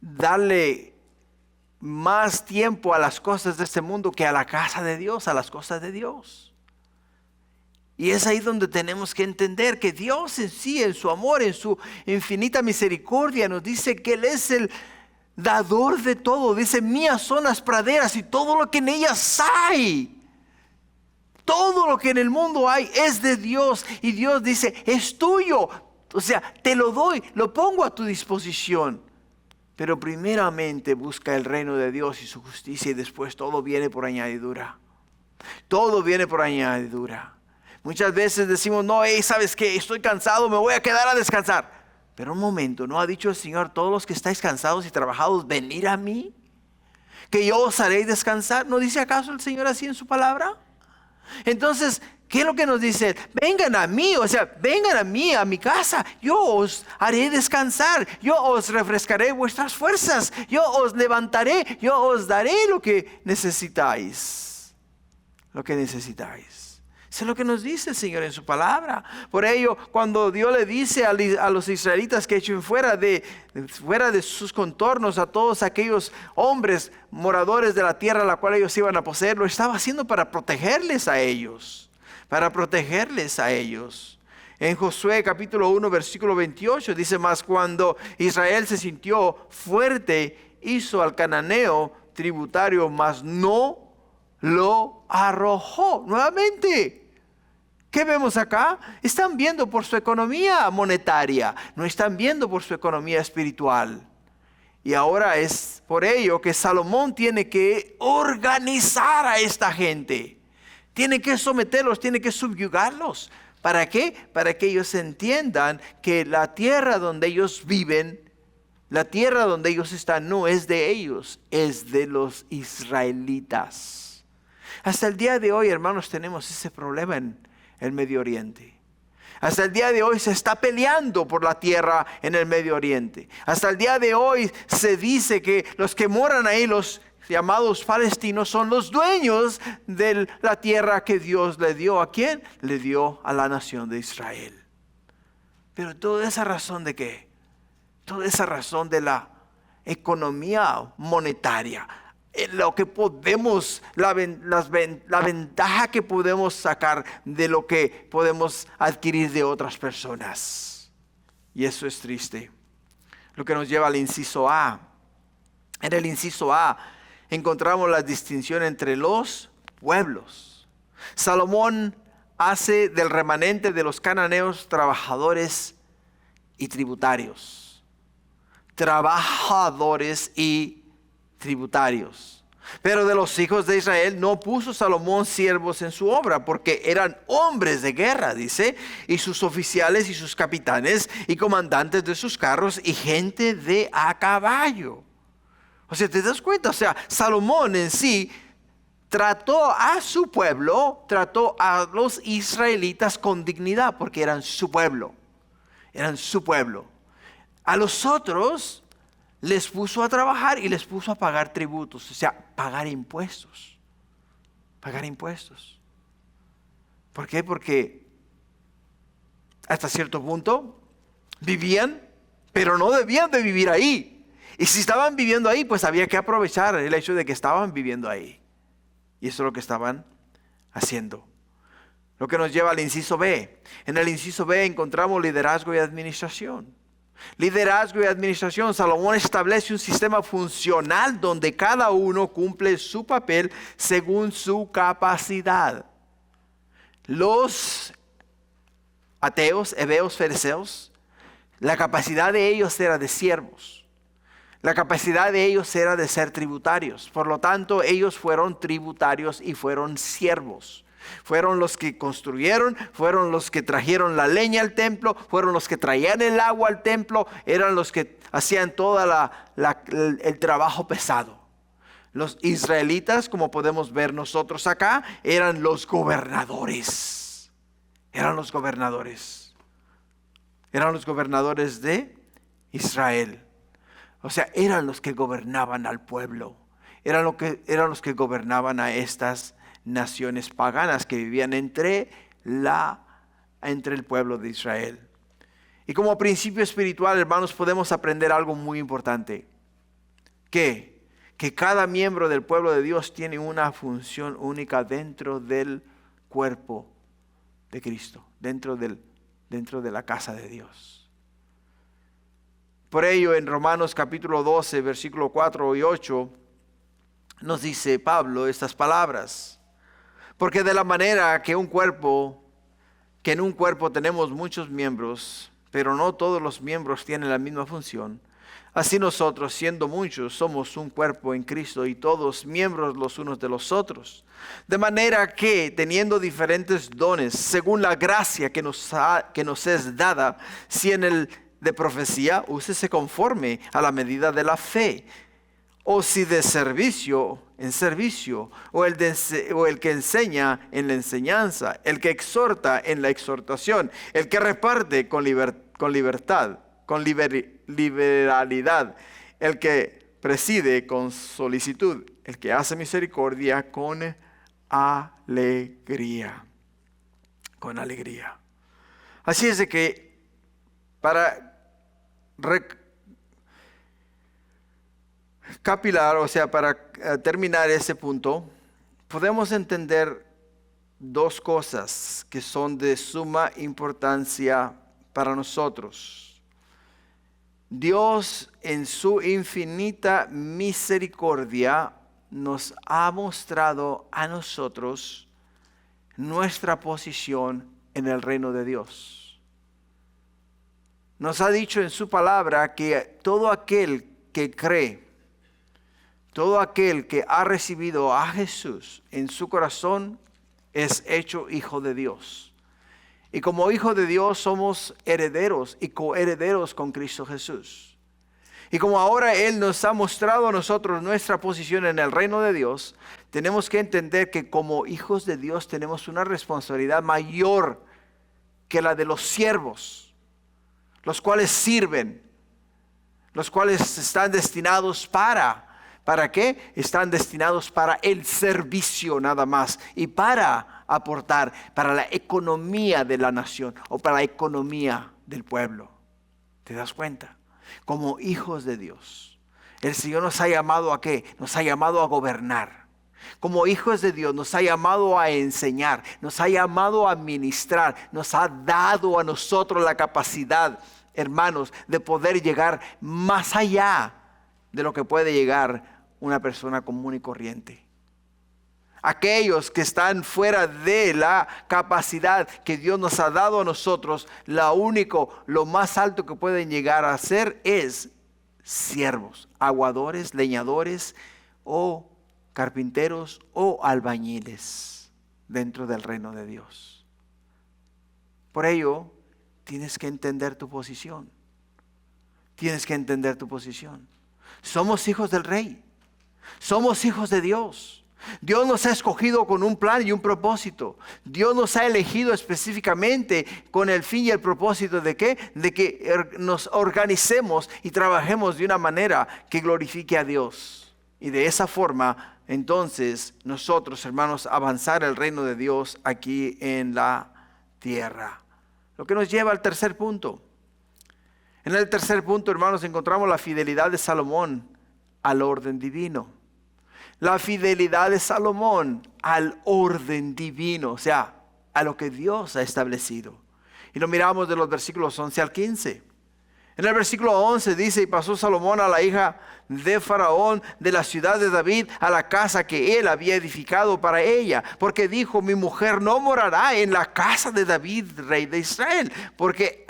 darle más tiempo a las cosas de este mundo que a la casa de Dios, a las cosas de Dios. Y es ahí donde tenemos que entender que Dios en sí, en su amor, en su infinita misericordia, nos dice que Él es el dador de todo. Dice, mías son las praderas y todo lo que en ellas hay. Todo lo que en el mundo hay es de Dios. Y Dios dice, es tuyo. O sea, te lo doy, lo pongo a tu disposición. Pero primeramente busca el reino de Dios y su justicia, y después todo viene por añadidura. Todo viene por añadidura. Muchas veces decimos, no, ¿sabes qué? Estoy cansado, me voy a quedar a descansar. Pero un momento, ¿no ha dicho el Señor, todos los que estáis cansados y trabajados, venid a mí, que yo os haré descansar? ¿No dice acaso el Señor así en su palabra? Entonces, ¿qué es lo que nos dice? Vengan a mí, o sea, vengan a mí, a mi casa. Yo os haré descansar. Yo os refrescaré vuestras fuerzas. Yo os levantaré. Yo os daré lo que necesitáis. Lo que necesitáis. Eso es lo que nos dice el Señor en su palabra. Por ello, cuando Dios le dice a los israelitas que echen fuera de sus contornos a todos aquellos hombres moradores de la tierra a la cual ellos iban a poseer, lo estaba haciendo para protegerles a ellos. Para protegerles a ellos. En Josué capítulo 1 versículo 28 dice, mas cuando Israel se sintió fuerte, hizo al cananeo tributario, mas no lo arrojó. Nuevamente, ¿qué vemos acá? Están viendo por su economía monetaria, no están viendo por su economía espiritual. Y ahora es por ello que Salomón tiene que organizar a esta gente. Tiene que someterlos, tiene que subyugarlos. ¿Para qué? Para que ellos entiendan que la tierra donde ellos viven, la tierra donde ellos están, no es de ellos, es de los israelitas. Hasta el día de hoy, hermanos, tenemos ese problema en el Medio Oriente. Hasta el día de hoy se está peleando por la tierra en el Medio Oriente. Hasta el día de hoy se dice que los que moran ahí, los llamados palestinos, son los dueños de la tierra que Dios le dio. ¿A quién? Le dio a la nación de Israel. Pero toda esa razón de qué? Toda esa razón de la economía monetaria. Lo que podemos, la ventaja que podemos sacar de lo que podemos adquirir de otras personas. Y eso es triste. Lo que nos lleva al inciso A. En el inciso A encontramos la distinción entre los pueblos. Salomón hace del remanente de los cananeos trabajadores y tributarios. Trabajadores y tributarios. Pero de los hijos de Israel no puso Salomón siervos en su obra, porque eran hombres de guerra, dice, y sus oficiales y sus capitanes y comandantes de sus carros y gente de a caballo. O sea, ¿te das cuenta? O sea, Salomón en sí trató a su pueblo, trató a los israelitas con dignidad, porque eran su pueblo. Eran su pueblo. A los otros les puso a trabajar y les puso a pagar tributos, o sea, pagar impuestos. Pagar impuestos. ¿Por qué? Porque hasta cierto punto vivían, pero no debían de vivir ahí. Y si estaban viviendo ahí, pues había que aprovechar el hecho de que estaban viviendo ahí. Y eso es lo que estaban haciendo. Lo que nos lleva al inciso B. En el inciso B encontramos liderazgo y administración. Liderazgo y administración. Salomón establece un sistema funcional donde cada uno cumple su papel según su capacidad. Los ateos, hebeos, fereceos, la capacidad de ellos era de siervos. La capacidad de ellos era de ser tributarios. Por lo tanto, ellos fueron tributarios y fueron siervos. Fueron los que construyeron, fueron los que trajeron la leña al templo, fueron los que traían el agua al templo, eran los que hacían todo el trabajo pesado. Los israelitas, como podemos ver nosotros acá, eran los gobernadores. Eran los gobernadores. Eran los gobernadores de Israel. O sea, eran los que gobernaban al pueblo. Eran los que gobernaban a estas naciones paganas que vivían entre el pueblo de Israel. Y como principio espiritual, hermanos, podemos aprender algo muy importante. ¿Qué? que cada miembro del pueblo de Dios tiene una función única dentro del cuerpo de Cristo, dentro de la casa de Dios. Por ello, en Romanos capítulo 12, versículo 4 y 8, nos dice Pablo estas palabras. Porque de la manera que en un cuerpo tenemos muchos miembros, pero no todos los miembros tienen la misma función, así nosotros, siendo muchos, somos un cuerpo en Cristo y todos miembros los unos de los otros. De manera que, teniendo diferentes dones, según la gracia que nos es dada, si en el de profecía, úsese conforme a la medida de la fe. O si de servicio, en servicio, o el que enseña en la enseñanza, el que exhorta en la exhortación, el que reparte con liberalidad, el que preside con solicitud, el que hace misericordia con alegría. Con alegría. Así es de que para terminar ese punto, podemos entender dos cosas que son de suma importancia para nosotros. Dios, en su infinita misericordia, nos ha mostrado a nosotros nuestra posición en el reino de Dios. Nos ha dicho en su palabra que todo aquel que cree, todo aquel que ha recibido a Jesús en su corazón es hecho hijo de Dios. Y como hijo de Dios somos herederos y coherederos con Cristo Jesús. Y como ahora Él nos ha mostrado a nosotros nuestra posición en el reino de Dios, tenemos que entender que como hijos de Dios tenemos una responsabilidad mayor que la de los siervos, los cuales sirven, los cuales están destinados ¿para qué? Están destinados para el servicio nada más y para aportar para la economía de la nación o para la economía del pueblo. ¿Te das cuenta? Como hijos de Dios, el Señor nos ha llamado ¿a qué? Nos ha llamado a gobernar. Como hijos de Dios nos ha llamado a enseñar, nos ha llamado a ministrar, nos ha dado a nosotros la capacidad, hermanos, de poder llegar más allá de lo que puede llegar una persona común y corriente. Aquellos que están fuera de la capacidad que Dios nos ha dado a nosotros, lo más alto que pueden llegar a ser es siervos, aguadores, leñadores o carpinteros o albañiles dentro del reino de Dios. Por ello, tienes que entender tu posición. Tienes que entender tu posición. Somos hijos del Rey. Somos hijos de Dios. Dios nos ha escogido con un plan y un propósito. Dios nos ha elegido específicamente con el fin y el propósito de ¿qué? De que nos organicemos y trabajemos de una manera que glorifique a Dios. Y de esa forma, entonces, nosotros, hermanos, avanzar el reino de Dios aquí en la tierra. Lo que nos lleva al tercer punto. En el tercer punto, hermanos, encontramos la fidelidad de Salomón al orden divino. La fidelidad de Salomón al orden divino, o sea, a lo que Dios ha establecido. Y lo miramos de los versículos 11 al 15. En el versículo 11 dice: y pasó Salomón a la hija de Faraón de la ciudad de David a la casa que él había edificado para ella, porque dijo: mi mujer no morará en la casa de David, rey de Israel, porque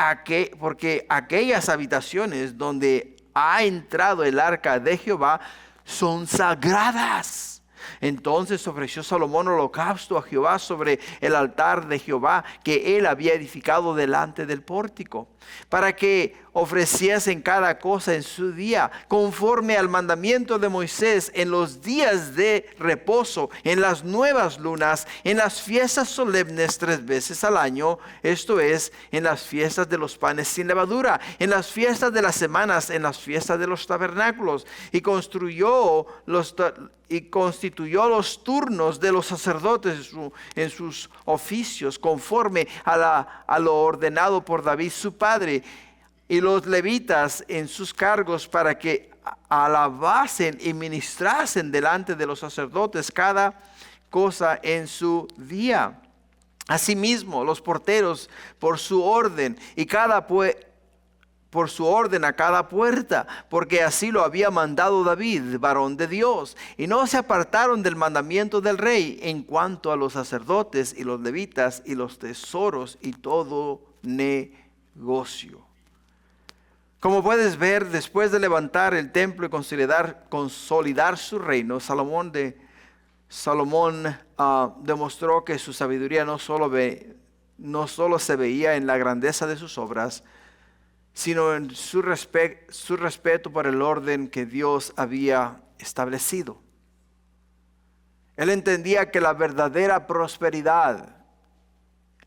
aquellas habitaciones donde ha entrado el arca de Jehová son sagradas. Entonces ofreció Salomón holocausto a Jehová sobre el altar de Jehová que él había edificado delante del pórtico, para que ofreciesen cada cosa en su día, conforme al mandamiento de Moisés, en los días de reposo, en las nuevas lunas, en las fiestas solemnes 3 veces al año, esto es, en las fiestas de los panes sin levadura, en las fiestas de las semanas, en las fiestas de los tabernáculos, y constituyó los turnos de los sacerdotes en sus oficios, conforme a lo ordenado por David su padre, y los levitas en sus cargos, para que alabasen y ministrasen delante de los sacerdotes cada cosa en su día. Asimismo, los porteros por su orden y por su orden a cada puerta, porque así lo había mandado David, varón de Dios. Y no se apartaron del mandamiento del rey en cuanto a los sacerdotes y los levitas y los tesoros y todo negocio. Como puedes ver, después de levantar el templo y consolidar su reino, Salomón demostró que su sabiduría no solo se veía en la grandeza de sus obras, sino en su respeto por el orden que Dios había establecido. Él entendía que la verdadera prosperidad,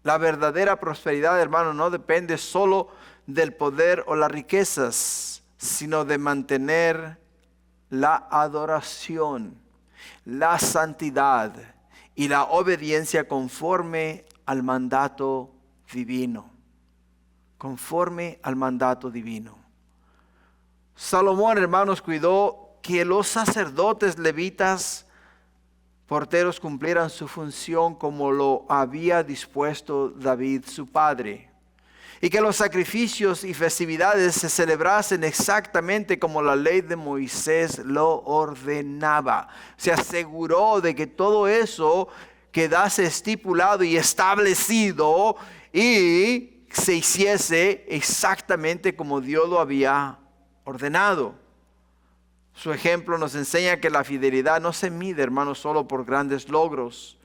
hermano, no depende solo del poder o las riquezas, sino de mantener la adoración, la santidad y la obediencia conforme al mandato divino. Conforme al mandato divino. Salomón, hermanos, cuidó que los sacerdotes, levitas, porteros cumplieran su función como lo había dispuesto David su padre. Y que los sacrificios y festividades se celebrasen exactamente como la ley de Moisés lo ordenaba. Se aseguró de que todo eso quedase estipulado y establecido y se hiciese exactamente como Dios lo había ordenado. Su ejemplo nos enseña que la fidelidad no se mide, hermanos, solo por grandes logros,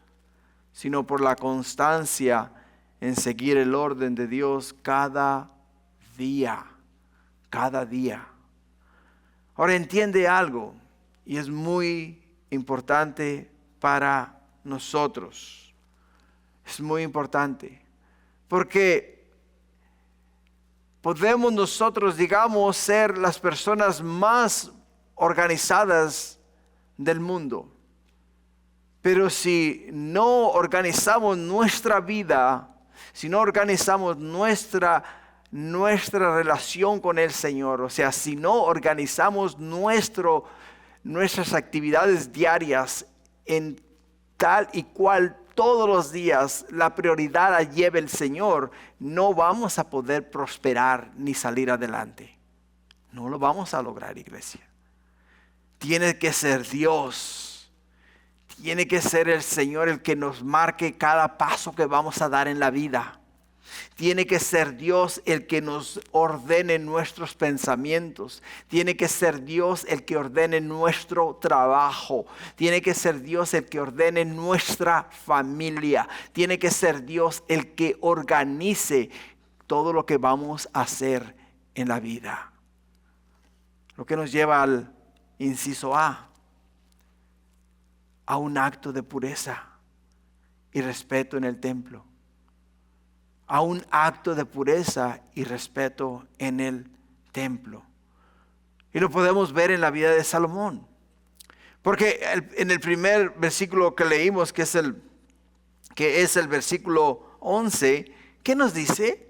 sino por la constancia en seguir el orden de Dios cada día. Cada día. Ahora entiende algo, y es muy importante para nosotros. Es muy importante, porque podemos nosotros, digamos, ser las personas más organizadas del mundo. Pero si no organizamos nuestra vida, si no organizamos nuestra relación con el Señor, o sea, si no organizamos nuestras actividades diarias en tal y cual todos los días la prioridad la lleve el Señor, no vamos a poder prosperar ni salir adelante. No lo vamos a lograr, iglesia. Tiene que ser Dios. Tiene que ser el Señor el que nos marque cada paso que vamos a dar en la vida. Tiene que ser Dios el que nos ordene nuestros pensamientos. Tiene que ser Dios el que ordene nuestro trabajo. Tiene que ser Dios el que ordene nuestra familia. Tiene que ser Dios el que organice todo lo que vamos a hacer en la vida. Lo que nos lleva al inciso A un acto de pureza y respeto en el templo. A un acto de pureza y respeto en el templo. Y lo podemos ver en la vida de Salomón. Porque en el primer versículo que leímos, que es el versículo 11, ¿qué nos dice?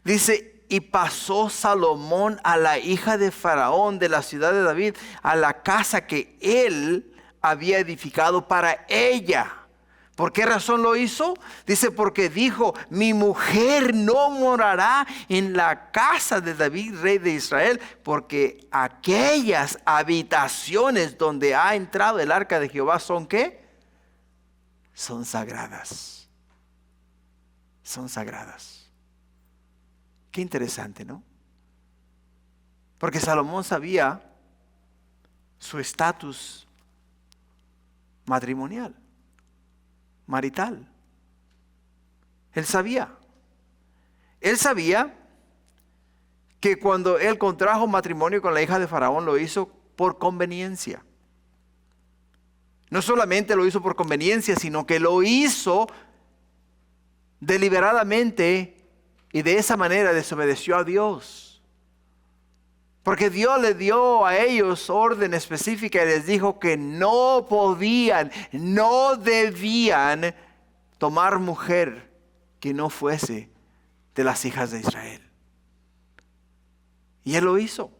Dice, y pasó Salomón a la hija de Faraón de la ciudad de David, a la casa que él había edificado para ella. ¿Por qué razón lo hizo? Dice, porque dijo, mi mujer no morará en la casa de David, rey de Israel, porque aquellas habitaciones donde ha entrado el arca de Jehová son ¿qué? Son sagradas. Son sagradas. Qué interesante, ¿no? Porque Salomón sabía su estatus matrimonial, marital. Él sabía que cuando él contrajo matrimonio con la hija de Faraón, lo hizo por conveniencia. No solamente lo hizo por conveniencia, sino que lo hizo deliberadamente y de esa manera desobedeció a Dios. Porque Dios le dio a ellos orden específica y les dijo que no podían, no debían tomar mujer que no fuese de las hijas de Israel. Y él lo hizo.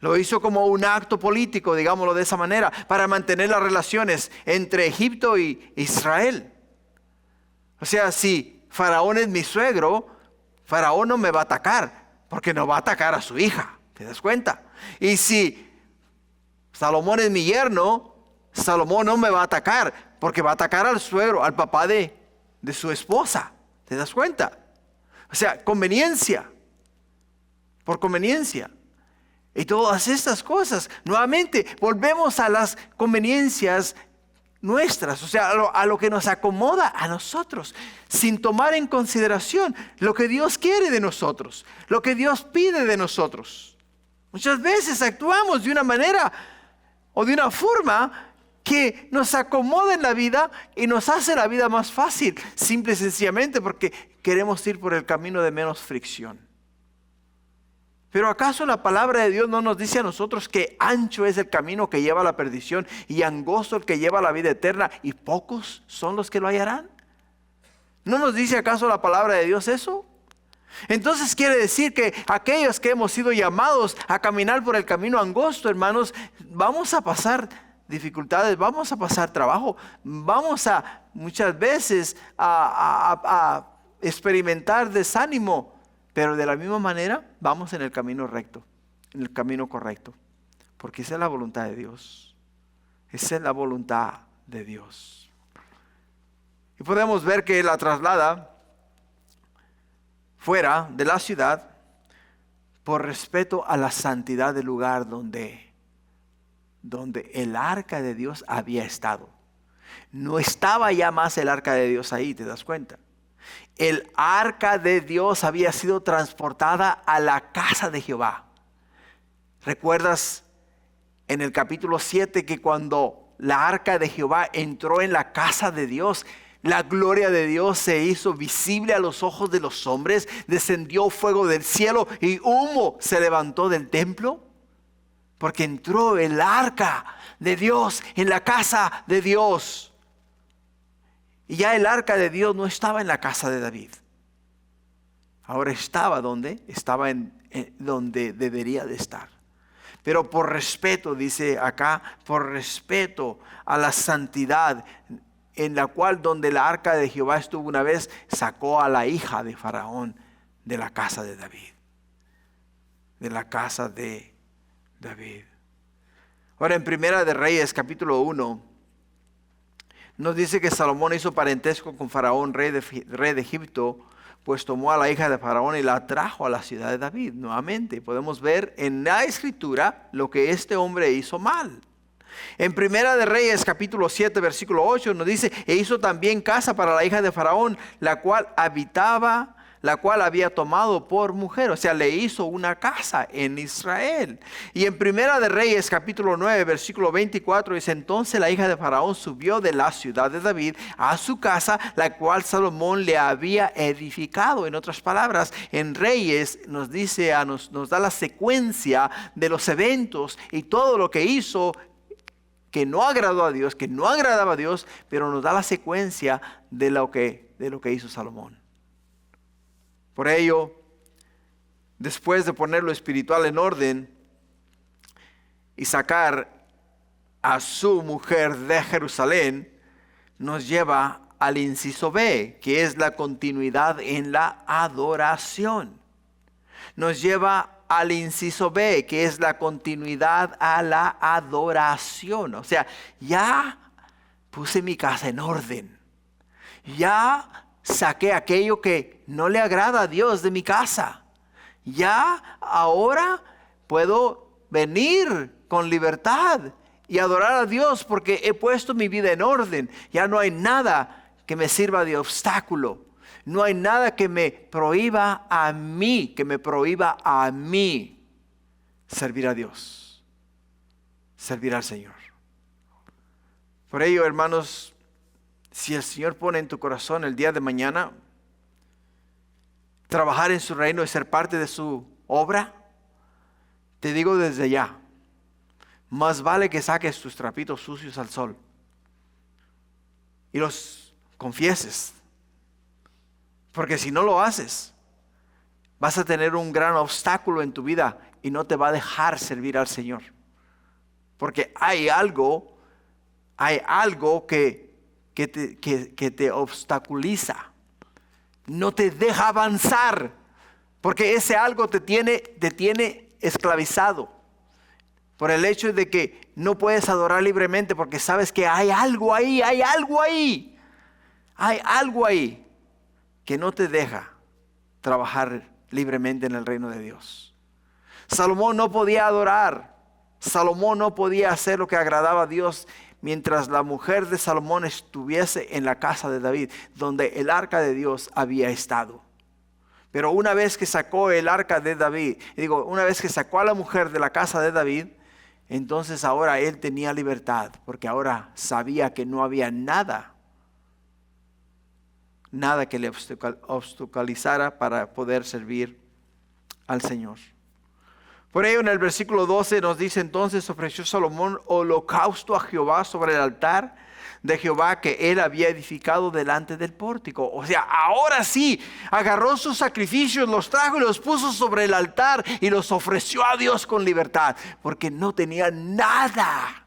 Lo hizo como un acto político, digámoslo de esa manera, para mantener las relaciones entre Egipto y Israel. O sea, si Faraón es mi suegro, Faraón no me va a atacar, porque no va a atacar a su hija. ¿Te das cuenta? Y si Salomón es mi yerno, Salomón no me va a atacar, porque va a atacar al suegro, al papá de su esposa. ¿Te das cuenta? O sea, conveniencia, por conveniencia. Y todas estas cosas, nuevamente, volvemos a las conveniencias nuestras, o sea, a lo que nos acomoda a nosotros, sin tomar en consideración lo que Dios quiere de nosotros, lo que Dios pide de nosotros. Muchas veces actuamos de una manera o de una forma que nos acomoda en la vida y nos hace la vida más fácil, simple y sencillamente porque queremos ir por el camino de menos fricción. Pero ¿acaso la palabra de Dios no nos dice a nosotros que ancho es el camino que lleva a la perdición y angosto el que lleva a la vida eterna y pocos son los que lo hallarán? ¿No nos dice acaso la palabra de Dios eso? Entonces quiere decir que aquellos que hemos sido llamados a caminar por el camino angosto, hermanos, vamos a pasar dificultades, vamos a pasar trabajo, vamos a muchas veces a experimentar desánimo. Pero de la misma manera vamos en el camino recto, en el camino correcto. Porque esa es la voluntad de Dios. Esa es la voluntad de Dios. Y podemos ver que la traslada fuera de la ciudad por respeto a la santidad del lugar donde el arca de Dios había estado. No estaba ya más el arca de Dios ahí, ¿te das cuenta? El arca de Dios había sido transportada a la casa de Jehová. ¿Recuerdas en el capítulo 7 que cuando la arca de Jehová entró en la casa de Dios, la gloria de Dios se hizo visible a los ojos de los hombres, descendió fuego del cielo y humo se levantó del templo? Porque entró el arca de Dios en la casa de Dios. Y ya el arca de Dios no estaba en la casa de David. Ahora estaba donde donde debería de estar. Pero por respeto, dice acá, por respeto a la santidad en la cual donde la arca de Jehová estuvo una vez, sacó a la hija de Faraón de la casa de David. De la casa de David. Ahora en Primera de Reyes, capítulo 1, nos dice que Salomón hizo parentesco con Faraón, rey de Egipto, pues tomó a la hija de Faraón y la trajo a la ciudad de David. Nuevamente podemos ver en la escritura lo que este hombre hizo mal. En Primera de Reyes capítulo 7 versículo 8 nos dice: e hizo también casa para la hija de Faraón, la cual había tomado por mujer. O sea, le hizo una casa en Israel. Y en Primera de Reyes capítulo 9 versículo 24 dice: entonces la hija de Faraón subió de la ciudad de David a su casa, la cual Salomón le había edificado. En otras palabras, en Reyes nos dice, nos da la secuencia de los eventos y todo lo que hizo que no agradó a Dios, que no agradaba a Dios, pero nos da la secuencia de lo que hizo Salomón. Por ello, después de poner lo espiritual en orden y sacar a su mujer de Jerusalén, nos lleva al inciso B, que es la continuidad en la adoración. Nos lleva al inciso B, que es la continuidad a la adoración. O sea, ya puse mi casa en orden. Ya saqué aquello que no le agrada a Dios de mi casa. Ya ahora puedo venir con libertad y adorar a Dios porque he puesto mi vida en orden. Ya no hay nada que me sirva de obstáculo. No hay nada que me prohíba a mí, servir a Dios, servir al Señor. Por ello, hermanos, si el Señor pone en tu corazón el día de mañana trabajar en su reino y ser parte de su obra, te digo desde ya, más vale que saques tus trapitos sucios al sol y los confieses. Porque si no lo haces, vas a tener un gran obstáculo en tu vida y no te va a dejar servir al Señor. Porque hay algo que te obstaculiza, no te deja avanzar, porque ese algo te tiene esclavizado por el hecho de que no puedes adorar libremente, porque sabes que hay algo ahí que no te deja trabajar libremente en el reino de Dios. Salomón no podía adorar, Salomón no podía hacer lo que agradaba a Dios mientras la mujer de Salomón estuviese en la casa de David, donde el arca de Dios había estado. Pero una vez que sacó el arca de David, una vez que sacó a la mujer de la casa de David, entonces ahora él tenía libertad, porque ahora sabía que no había nada que le obstaculizara para poder servir al Señor. Por ello en el versículo 12 nos dice: entonces ofreció Salomón holocausto a Jehová sobre el altar de Jehová que él había edificado delante del pórtico. O sea, ahora sí, agarró sus sacrificios, los trajo y los puso sobre el altar y los ofreció a Dios con libertad, porque no tenía nada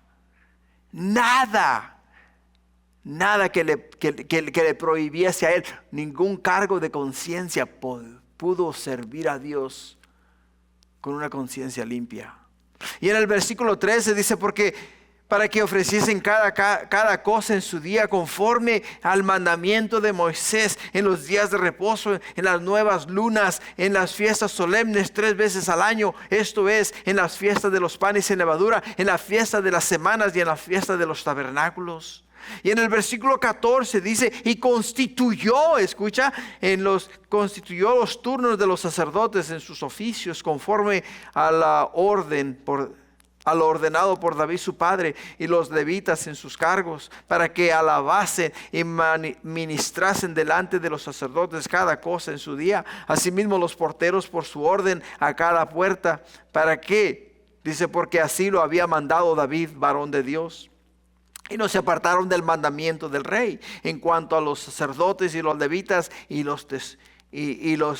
que le prohibiese a él, ningún cargo de conciencia. Pudo servir a Dios con una conciencia limpia. Y en el versículo 13 dice: porque para que ofreciesen cada cosa en su día, conforme al mandamiento de Moisés, en los días de reposo, en las nuevas lunas, en las fiestas solemnes 3 veces al año, esto es, en las fiestas de los panes sin levadura, en la fiesta de las semanas y en la fiesta de los tabernáculos. Y en el versículo 14 dice: y constituyó los turnos de los sacerdotes en sus oficios, conforme a lo ordenado por David su padre, y los levitas en sus cargos, para que alabasen y ministrasen delante de los sacerdotes cada cosa en su día. Asimismo los porteros por su orden a cada puerta. ¿Para qué? Dice: porque así lo había mandado David, varón de Dios. Y no se apartaron del mandamiento del rey en cuanto a los sacerdotes y los levitas y los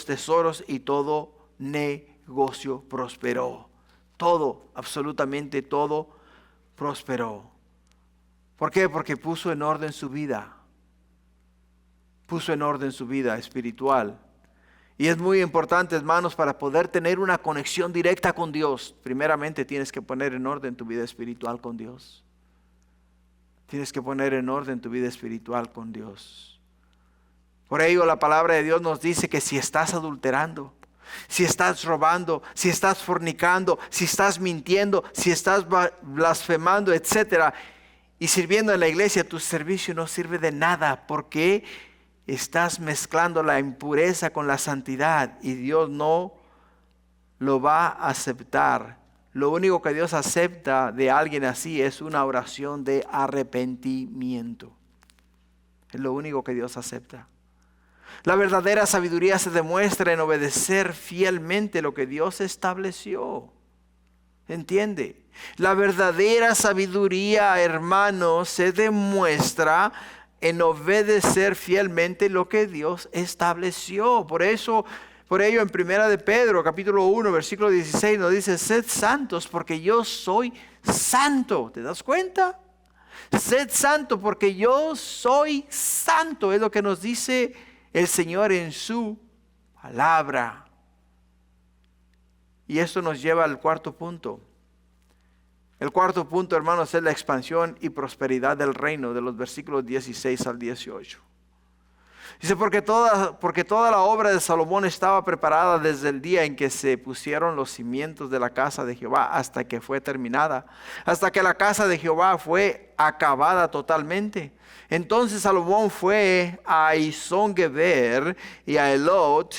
tesoros, y todo negocio prosperó. Todo, absolutamente todo prosperó. ¿Por qué? Porque puso en orden su vida. Puso en orden su vida espiritual. Y es muy importante, hermanos, para poder tener una conexión directa con Dios, primeramente tienes que poner en orden tu vida espiritual con Dios. Tienes que poner en orden tu vida espiritual con Dios. Por ello la palabra de Dios nos dice que si estás adulterando, si estás robando, si estás fornicando, si estás mintiendo, si estás blasfemando, etcétera, y sirviendo en la iglesia, tu servicio no sirve de nada, porque estás mezclando la impureza con la santidad y Dios no lo va a aceptar. Lo único que Dios acepta de alguien así es una oración de arrepentimiento. Es lo único que Dios acepta. La verdadera sabiduría se demuestra en obedecer fielmente lo que Dios estableció. ¿Entiende? La verdadera sabiduría, hermanos, se demuestra en obedecer fielmente lo que Dios estableció. Por ello en 1 de Pedro, capítulo 1, versículo 16 nos dice: sed santos porque yo soy santo. ¿Te das cuenta? Sed santo porque yo soy santo. Es lo que nos dice el Señor en su palabra. Y esto nos lleva al cuarto punto. El cuarto punto, hermanos, es la expansión y prosperidad del reino, de los versículos 16 al 18. Dice: porque toda la obra de Salomón estaba preparada desde el día en que se pusieron los cimientos de la casa de Jehová hasta que fue terminada, hasta que la casa de Jehová fue acabada totalmente. Entonces Salomón fue a Izón-Geber y a Elot,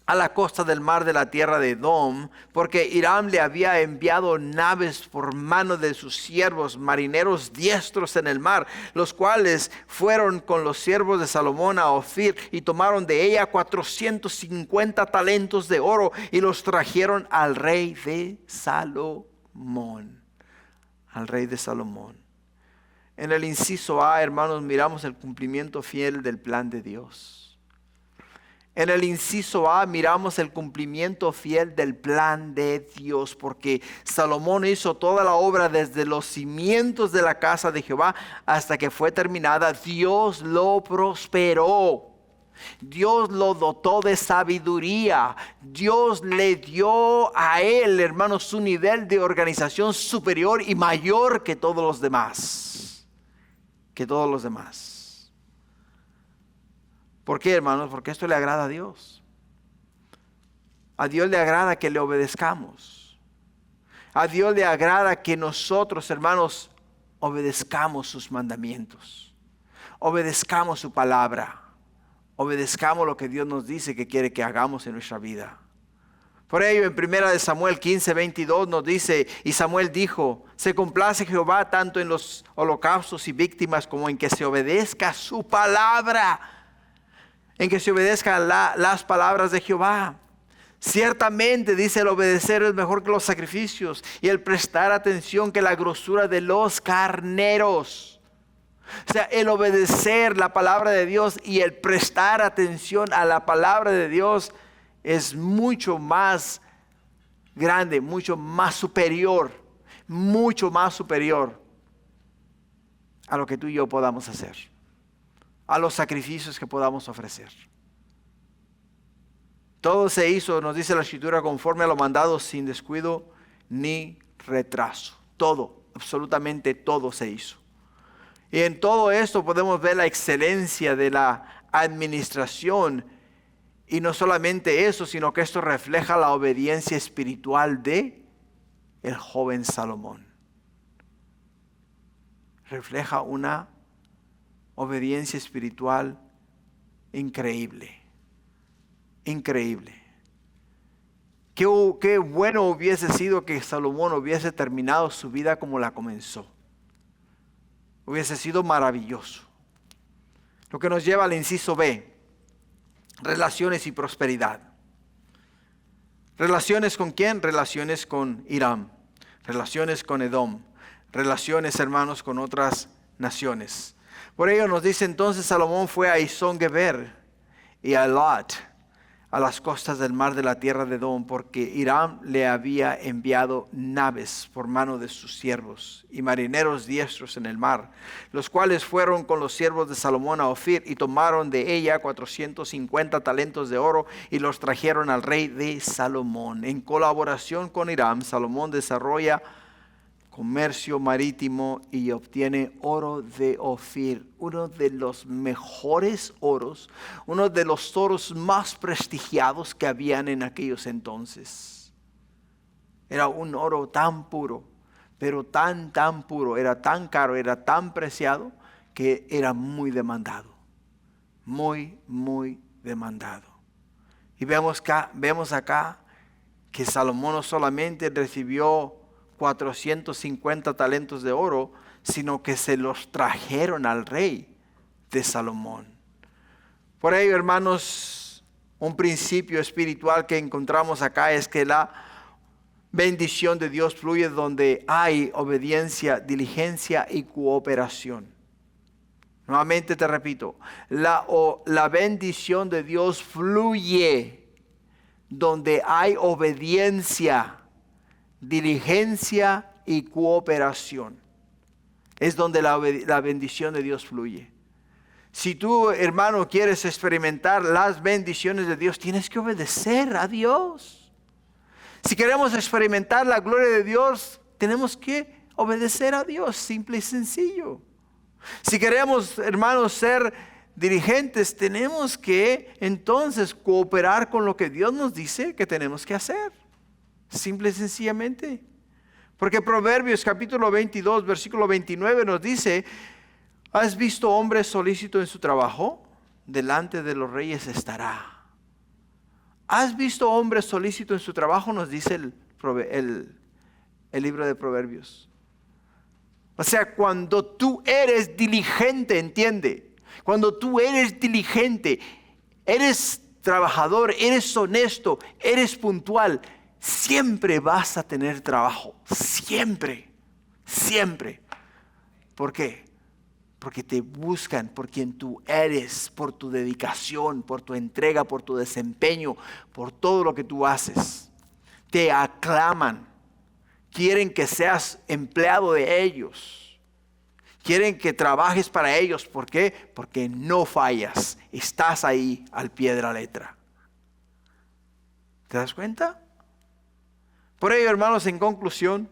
a la costa del mar de la tierra de Edom, porque Hiram le había enviado naves por mano de sus siervos, marineros diestros en el mar, los cuales fueron con los siervos de Salomón a Ofir y tomaron de ella 450 talentos de oro y los trajeron al rey de Salomón. Al rey de Salomón. En el inciso A, hermanos, miramos el cumplimiento fiel del plan de Dios. En el inciso A miramos el cumplimiento fiel del plan de Dios, porque Salomón hizo toda la obra desde los cimientos de la casa de Jehová hasta que fue terminada. Dios lo prosperó. Dios lo dotó de sabiduría. Dios le dio a él, hermanos, un nivel de organización superior y mayor que todos los demás. Que todos los demás. ¿Por qué, hermanos? Porque esto le agrada a Dios. A Dios le agrada que le obedezcamos. A Dios le agrada que nosotros, hermanos, obedezcamos sus mandamientos. Obedezcamos su palabra. Obedezcamos lo que Dios nos dice que quiere que hagamos en nuestra vida. Por ello, en 1 Samuel 15:22 nos dice, y Samuel dijo, se complace Jehová tanto en los holocaustos y víctimas como en que se obedezca su palabra. En que se obedezcan las palabras de Jehová. Ciertamente, dice, el obedecer es mejor que los sacrificios y el prestar atención que la grosura de los carneros. O sea, el obedecer la palabra de Dios y el prestar atención a la palabra de Dios es mucho más grande, mucho más superior a lo que tú y yo podamos hacer, a los sacrificios que podamos ofrecer. Todo se hizo, nos dice la Escritura, conforme a lo mandado, sin descuido ni retraso. Todo, absolutamente todo se hizo. Y en todo esto podemos ver la excelencia de la administración. Y no solamente eso, sino que esto refleja la obediencia espiritual de el joven Salomón. Refleja una obediencia espiritual increíble. Increíble. Qué bueno hubiese sido que Salomón hubiese terminado su vida como la comenzó. Hubiese sido maravilloso. Lo que nos lleva al inciso B. Relaciones y prosperidad. ¿Relaciones con quién? Relaciones con Hiram. Relaciones con Edom. Relaciones, hermanos, con otras naciones. Por ello nos dice entonces Salomón fue a Izón-Geber y a Lot, a las costas del mar de la tierra de Edom, porque Hiram le había enviado naves por mano de sus siervos y marineros diestros en el mar, los cuales fueron con los siervos de Salomón a Ofir y tomaron de ella 450 talentos de oro y los trajeron al rey de Salomón. En colaboración con Hiram, Salomón desarrolla comercio marítimo y obtiene oro de Ofir, uno de los mejores oros, uno de los oros más prestigiados que habían en aquellos entonces. Era un oro tan puro, pero tan puro, era tan caro, era tan preciado que era muy demandado, muy demandado. Y vemos acá que Salomón no solamente recibió 450 talentos de oro, sino que se los trajeron al rey de Salomón. Por ello, hermanos, un principio espiritual que encontramos acá es que la bendición de Dios fluye donde hay obediencia, diligencia y cooperación. Nuevamente te repito, la bendición de Dios fluye donde hay obediencia, diligencia y cooperación. Es donde la bendición de Dios fluye. Si tú, hermano, quieres experimentar las bendiciones de Dios, tienes que obedecer a Dios. Si queremos experimentar la gloria de Dios, tenemos que obedecer a Dios, simple y sencillo. Si queremos, hermanos, ser dirigentes, tenemos que entonces cooperar con lo que Dios nos dice que tenemos que hacer. Simple y sencillamente. Porque Proverbios capítulo 22, versículo 29 nos dice: ¿has visto hombre solícito en su trabajo? Delante de los reyes estará. ¿Has visto hombre solícito en su trabajo? Nos dice el libro de Proverbios. O sea, cuando tú eres diligente, entiende. Cuando tú eres diligente, eres trabajador, eres honesto, eres puntual, siempre vas a tener trabajo. Siempre. ¿Por qué? porque te buscan por quien tú eres, por tu dedicación, por tu entrega, por tu desempeño, por todo lo que tú haces. Te aclaman, quieren que seas empleado de ellos, quieren que trabajes para ellos. ¿Por qué? Porque no fallas, estás ahí al pie de la letra. ¿Te das cuenta? Por ello, hermanos, en conclusión,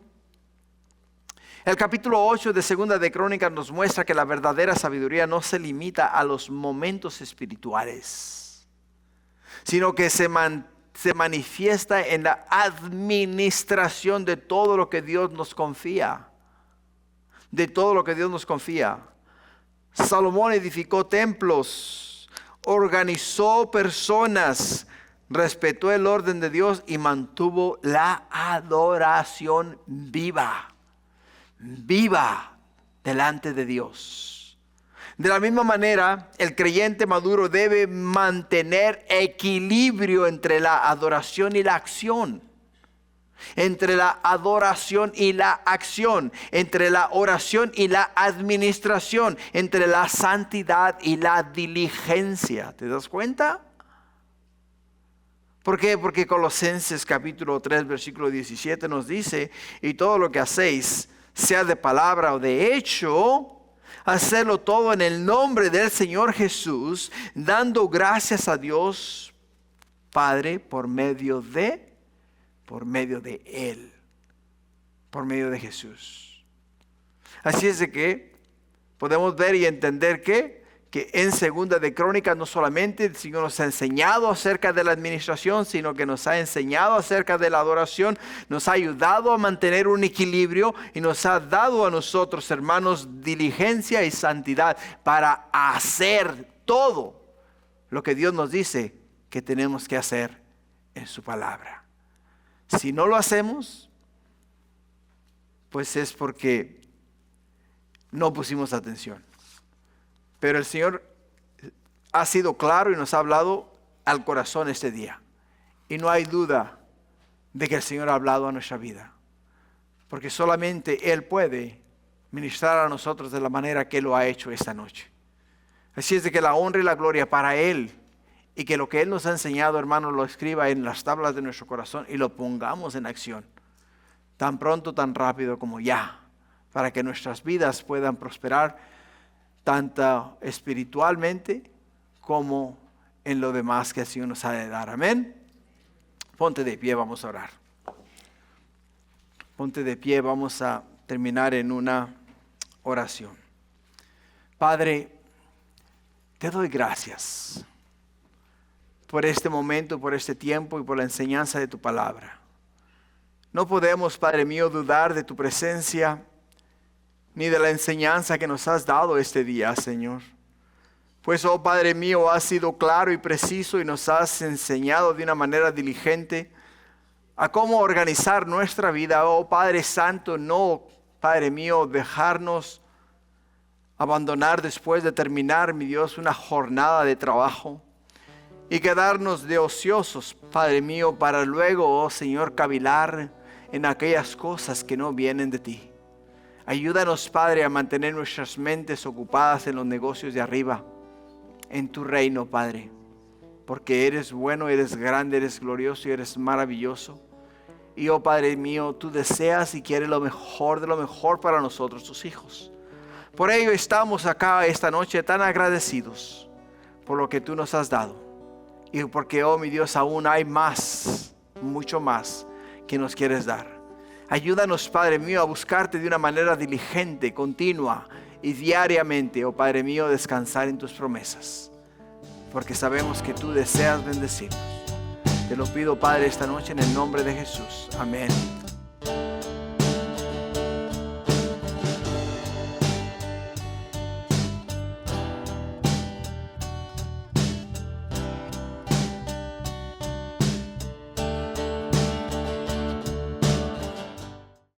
el capítulo 8 de Segunda de Crónicas nos muestra que la verdadera sabiduría no se limita a los momentos espirituales, sino que se manifiesta en la administración de todo lo que Dios nos confía. De todo lo que Dios nos confía. Salomón edificó templos, organizó personas, respetó el orden de Dios y mantuvo la adoración viva delante de Dios. De la misma manera, el creyente maduro debe mantener equilibrio entre la adoración y la acción. Entre la adoración y la acción, entre la oración y la administración, entre la santidad y la diligencia. ¿Te das cuenta? ¿Por qué? Porque Colosenses capítulo 3 versículo 17 nos dice: y todo lo que hacéis, sea de palabra o de hecho, hacerlo todo en el nombre del Señor Jesús, dando gracias a Dios Padre por medio de Él, por medio de Jesús. Así es de que podemos ver y entender que en Segunda de Crónicas no solamente el Señor nos ha enseñado acerca de la administración, sino que nos ha enseñado acerca de la adoración, nos ha ayudado a mantener un equilibrio y nos ha dado a nosotros, hermanos, diligencia y santidad para hacer todo lo que Dios nos dice que tenemos que hacer en su palabra. Si no lo hacemos, pues es porque no pusimos atención. Pero el Señor ha sido claro y nos ha hablado al corazón este día. Y no hay duda de que el Señor ha hablado a nuestra vida. Porque solamente Él puede ministrar a nosotros de la manera que Él lo ha hecho esta noche. Así es de que la honra y la gloria para Él. Y que lo que Él nos ha enseñado, hermanos, lo escriba en las tablas de nuestro corazón y lo pongamos en acción. Tan pronto, tan rápido como ya. Para que nuestras vidas puedan prosperar tanto espiritualmente como en lo demás que el Señor nos ha de dar. Amén. Ponte de pie, vamos a orar. Ponte de pie, vamos a terminar en una oración. Padre, te doy gracias por este momento, por este tiempo y por la enseñanza de tu palabra. No podemos, Padre mío, dudar de tu presencia ni de la enseñanza que nos has dado este día, Señor. Pues, oh Padre mío, has sido claro y preciso y nos has enseñado de una manera diligente a cómo organizar nuestra vida. Oh Padre Santo, no, Padre mío, dejarnos abandonar después de terminar, mi Dios, una jornada de trabajo y quedarnos de ociosos, Padre mío, para luego, oh Señor, cavilar en aquellas cosas que no vienen de ti. Ayúdanos, Padre, a mantener nuestras mentes ocupadas en los negocios de arriba, en tu reino, Padre, porque eres bueno, eres grande, eres glorioso y eres maravilloso. Y, oh Padre mío, tú deseas y quieres lo mejor de lo mejor para nosotros, tus hijos. Por ello estamos acá esta noche tan agradecidos por lo que tú nos has dado. Y porque, oh mi Dios, aún hay más, mucho más que nos quieres dar. Ayúdanos, Padre mío, a buscarte de una manera diligente, continua y diariamente, oh Padre mío, descansar en tus promesas. Porque sabemos que tú deseas bendecirnos. Te lo pido, Padre, esta noche en el nombre de Jesús. Amén.